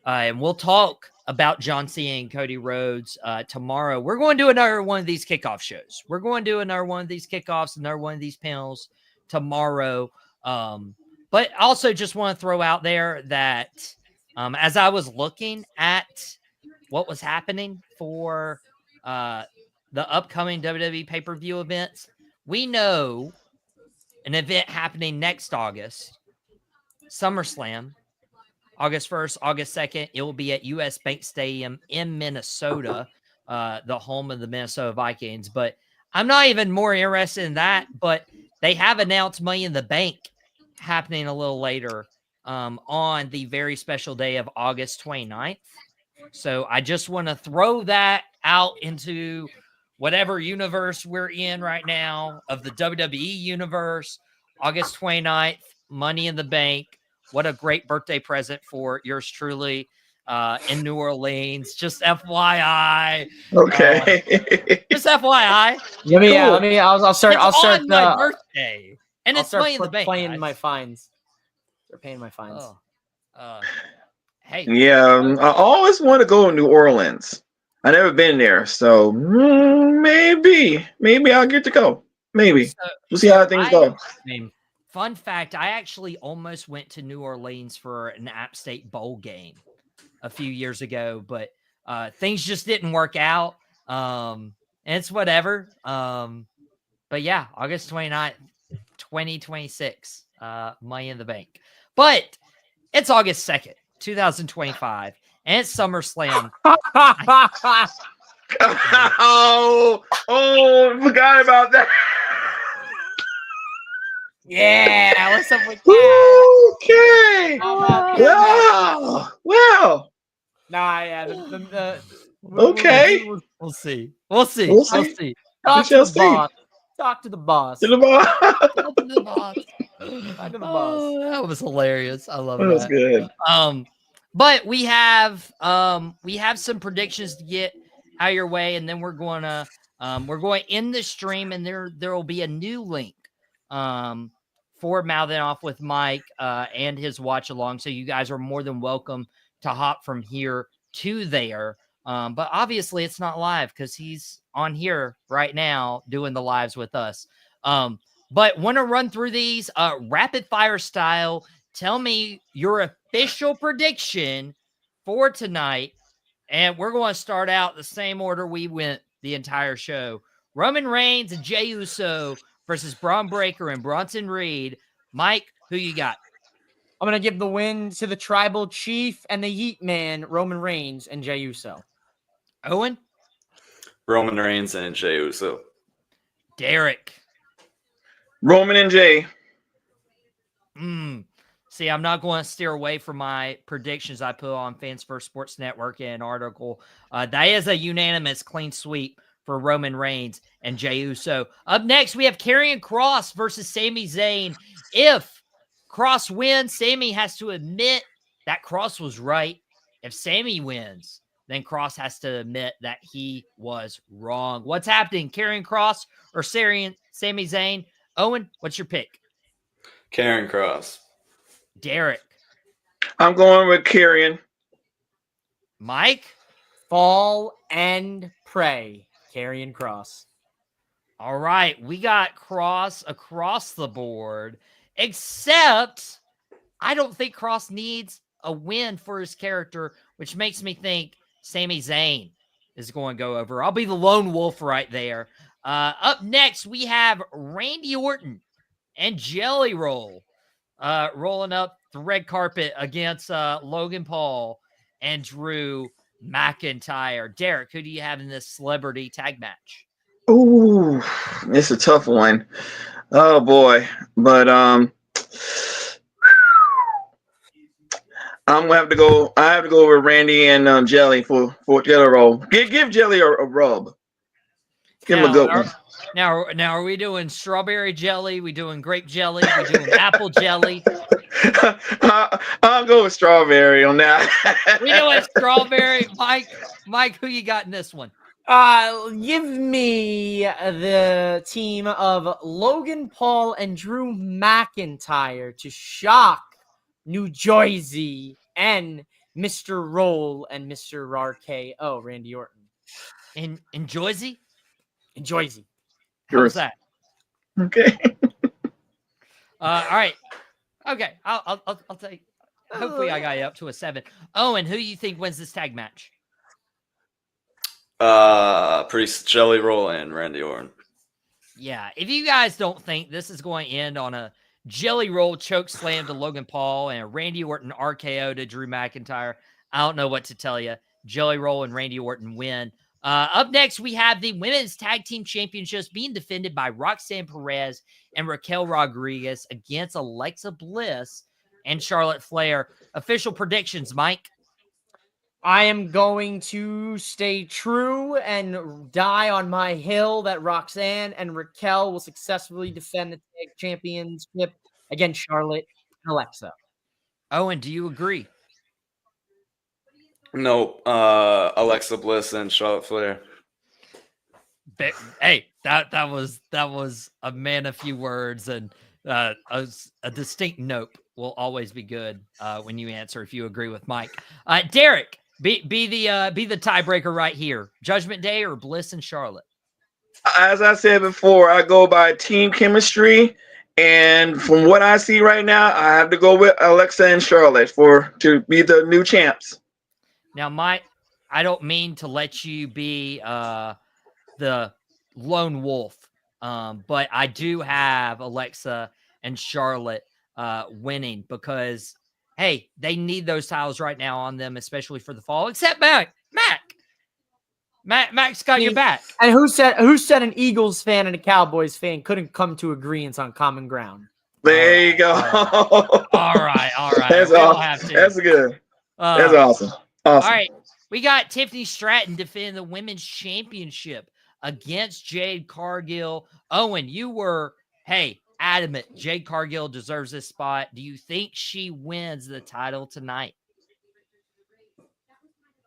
And we'll talk about John Cena and Cody Rhodes tomorrow. We're going to do another one of these kickoff shows. We're going to do another one of these kickoffs, another one of these panels tomorrow. But also just want to throw out there that as I was looking at what was happening for the upcoming WWE pay-per-view events, we know an event happening next August, SummerSlam, August 1st, August 2nd. It will be at US Bank Stadium in Minnesota, the home of the Minnesota Vikings. But I'm not even more interested in that, but they have announced Money in the Bank happening a little later on the very special day of August 29th. So I just want to throw that out into whatever universe we're in right now of the WWE universe. August 29th, Money in the Bank, what a great birthday present for yours truly in New Orleans. Just FYI. Okay. Just FYI. I'll start on my birthday. And I'll it's Money in the start Bank, playing guys. my fines. They're paying my fines. Hey. Yeah, I always want to go to New Orleans. I never been there, so maybe I'll get to go. Maybe we'll see how things go. Fun fact: I actually almost went to New Orleans for an App State bowl game a few years ago, but things just didn't work out. And it's whatever. But yeah, August 29th, 2026, Money in the Bank. But it's August 2nd, 2025, and it's SummerSlam. Oh, forgot about that. Yeah, what's up with that? Okay. Well. Nah, yeah. Okay. We'll see. We'll see. Talk to the boss. Talk to the boss. To the boss. Talk to the boss. Talk to the boss. That was hilarious. I love That was good. But we have some predictions to get out of your way, and then we're going to end the stream, and there will be a new link for Mouthing Off with Mike and his watch along. So you guys are more than welcome to hop from here to there. But obviously it's not live because he's on here right now doing the lives with us. But want to run through these rapid fire style. Tell me your official prediction for tonight. And we're going to start out the same order we went the entire show. Roman Reigns and Jey Uso versus Braun Breaker and Bronson Reed. Mike, who you got? I'm going to give the win to the Tribal Chief and the Yeet Man, Roman Reigns and Jey Uso. Owen? Roman Reigns and Jey Uso. Derek? Roman and Jey. See, I'm not going to steer away from my predictions I put on Fans First Sports Network in an article. That is a unanimous clean sweep for Roman Reigns and Jey Uso. Up next, we have Karrion Kross versus Sami Zayn. If Kross wins, Sami has to admit that Kross was right. If Sami wins, then Kross has to admit that he was wrong. What's happening? Karrion Kross or Sami Zayn? Owen, what's your pick? Karrion Kross. Derek? I'm going with Karrion. Mike? Fall and pray. Karrion Kross. All right, we got Kross across the board, except I don't think Kross needs a win for his character, which makes me think Sami Zayn is going to go over. I'll be the lone wolf right there. Up next, we have Randy Orton and Jelly Roll rolling up the red carpet against Logan Paul and Drew McIntyre. Derek, who do you have in this celebrity tag match? Ooh, it's a tough one. Oh boy, but I'm gonna have to go. I have to go with Randy and Jelly for Jelly Roll. Give Jelly a rub. Give him a good one. Now, are we doing strawberry jelly? We doing grape jelly? We doing apple jelly? I'll go with strawberry on that. We doing strawberry. Mike, who you got in this one? Give me the team of Logan Paul and Drew McIntyre to shock New Jersey and Mr. Roll and Mr. RKO, Randy Orton. In Jersey? In Jersey. How's that? Okay. All right. Okay. I'll take. Hopefully, I got you up to a 7. Owen, who do you think wins this tag match? Priest, Jelly Roll, and Randy Orton. Yeah. If you guys don't think this is going to end on a Jelly Roll choke slam to Logan Paul and a Randy Orton RKO to Drew McIntyre, I don't know what to tell you. Jelly Roll and Randy Orton win. Up next, we have the Women's Tag Team Championships being defended by Roxanne Perez and Raquel Rodriguez against Alexa Bliss and Charlotte Flair. Official predictions, Mike? I am going to stay true and die on my hill that Roxanne and Raquel will successfully defend the tag championship against Charlotte and Alexa. Owen, do you agree? No, Alexa Bliss and Charlotte Flair. Hey, that was a man of few words, and a distinct nope will always be good when you answer if you agree with Mike. Derek, be the tiebreaker right here. Judgment Day or Bliss and Charlotte? As I said before, I go by team chemistry, and from what I see right now, I have to go with Alexa and Charlotte to be the new champs. Now, Mike, I don't mean to let you be the lone wolf, but I do have Alexa and Charlotte winning because, hey, they need those titles right now on them, especially for the fall. Except Mac. Mac's got your back. And who said an Eagles fan and a Cowboys fan couldn't come to agreement on common ground? There you go. All right. That's awesome. That's good. That's awesome. All right. We got Tiffany Stratton defending the women's championship against Jade Cargill. Owen, you were, adamant Jade Cargill deserves this spot. Do you think she wins the title tonight?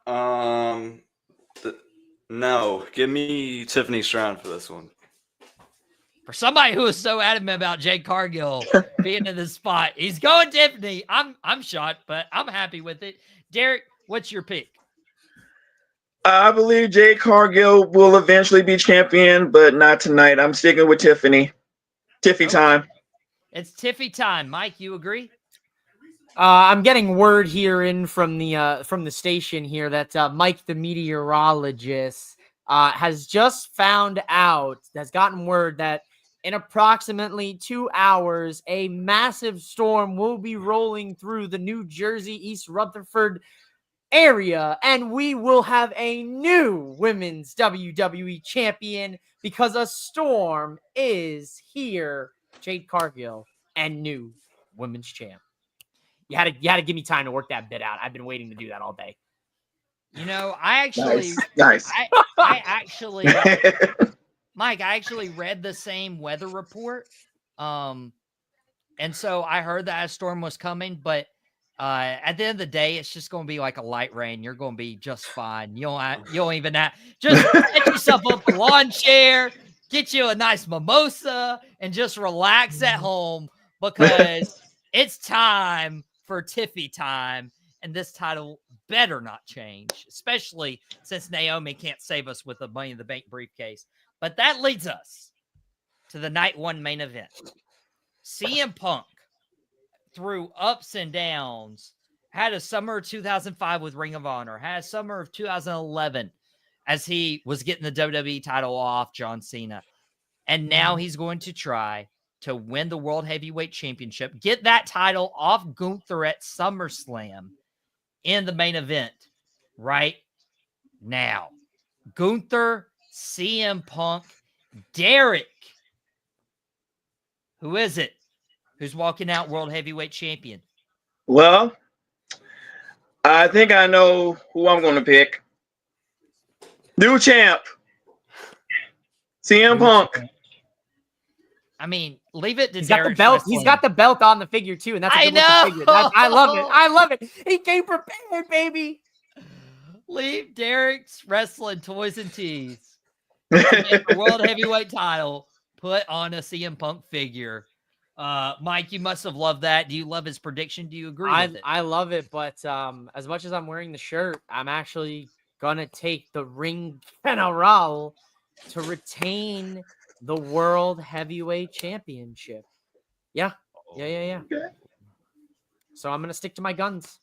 No. Give me Tiffany Stratton for this one. For somebody who is so adamant about Jade Cargill being in this spot, he's going Tiffany. I'm shocked, but I'm happy with it. Derek, what's your pick? I believe Jade Cargill will eventually be champion, but not tonight. I'm sticking with Tiffany. Tiffy time. It's Tiffy time. Mike, you agree? I'm getting word here in from the station here that Mike, the meteorologist, has just found out, has gotten word that in approximately 2 hours, a massive storm will be rolling through the New Jersey, East Rutherford area, and we will have a new women's WWE champion because a storm is here. Jade Cargill and new women's champ. You had to give me time to work that bit out. I've been waiting to do that all day. You know, I actually, nice. I actually, Mike, I actually read the same weather report, and so I heard that a storm was coming. But at the end of the day, it's just going to be like a light rain. You're going to be just fine. You don't even have just get yourself up a lawn chair, get you a nice mimosa, and just relax at home because it's time for Tiffy time, and this title better not change, especially since Naomi can't save us with the Money in the Bank briefcase. But that leads us to the night one main event. CM Punk, through ups and downs, had a summer of 2005 with Ring of Honor, had a summer of 2011 as he was getting the WWE title off John Cena. And now he's going to try to win the World Heavyweight Championship, get that title off Gunther at SummerSlam in the main event right now. Gunther, CM Punk, Derek. Who is it? Who's walking out World Heavyweight Champion? Well, I think I know who I'm going to pick. New champ, CM Punk. I mean, leave it to He's Derek. got the belt. He's got the belt on the figure too, and that's a good looking figure. I love it. I love it. He came prepared, baby. Leave Derek's wrestling toys and tees. The World Heavyweight title put on a CM Punk figure. Mike, you must have loved that. Do you love his prediction? Do you agree with it? I love it, but as much as I'm wearing the shirt, I'm actually gonna take the Ring General to retain the World Heavyweight Championship. Yeah. Okay. So I'm gonna stick to my guns.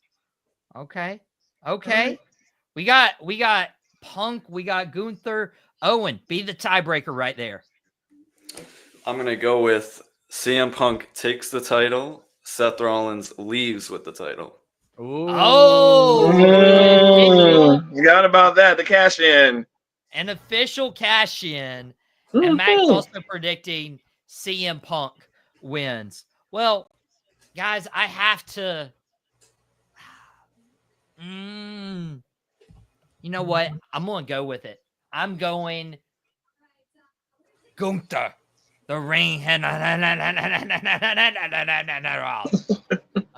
Okay. We got Punk. We got Gunther. Owen, be the tiebreaker right there. I'm gonna go with CM Punk takes the title. Seth Rollins leaves with the title. Ooh. Forgot about that. The cash in. An official cash in. And Max also predicting CM Punk wins. Well, guys, I have to. You know what? I'm going to go with it. I'm going Gunther, the ring.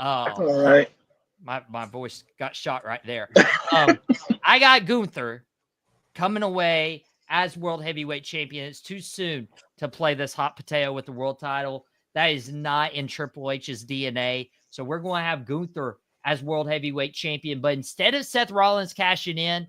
Oh, All right. my voice got shot right there. I got Gunther coming away as world heavyweight champion. It's too soon to play this hot potato with the world title. That is not in Triple H's DNA. So we're going to have Gunther as world heavyweight champion. But instead of Seth Rollins cashing in,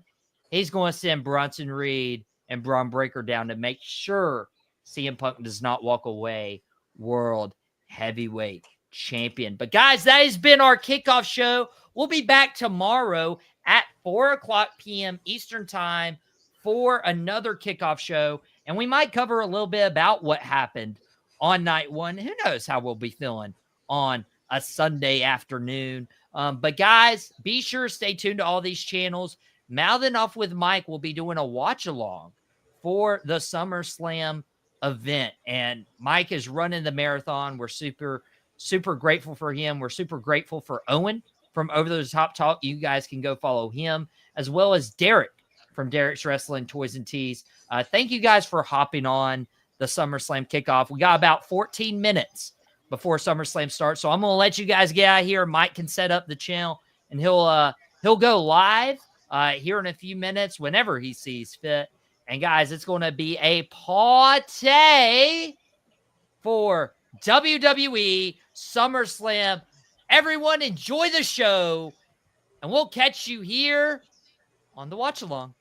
he's going to send Bronson Reed and Braun Breaker down to make sure CM Punk does not walk away world heavyweight champion. But guys, that has been our kickoff show. We'll be back tomorrow at 4:00 p.m. Eastern time for another kickoff show. And we might cover a little bit about what happened on night one. Who knows how we'll be feeling on a Sunday afternoon. But guys, be sure to stay tuned to all these channels. Mouthing Off with Mike will be doing a watch along for the SummerSlam event. And Mike is running the marathon. We're super, super grateful for him. We're super grateful for Owen from Over the Top Talk. You guys can go follow him, as well as Derek from Derek's Wrestling Toys and Tees. Thank you guys for hopping on the SummerSlam kickoff. We got about 14 minutes before SummerSlam starts, so I'm going to let you guys get out of here. Mike can set up the channel, and he'll go live here in a few minutes whenever he sees fit. And guys, it's going to be a party for WWE SummerSlam. Everyone enjoy the show, and we'll catch you here on the watch along.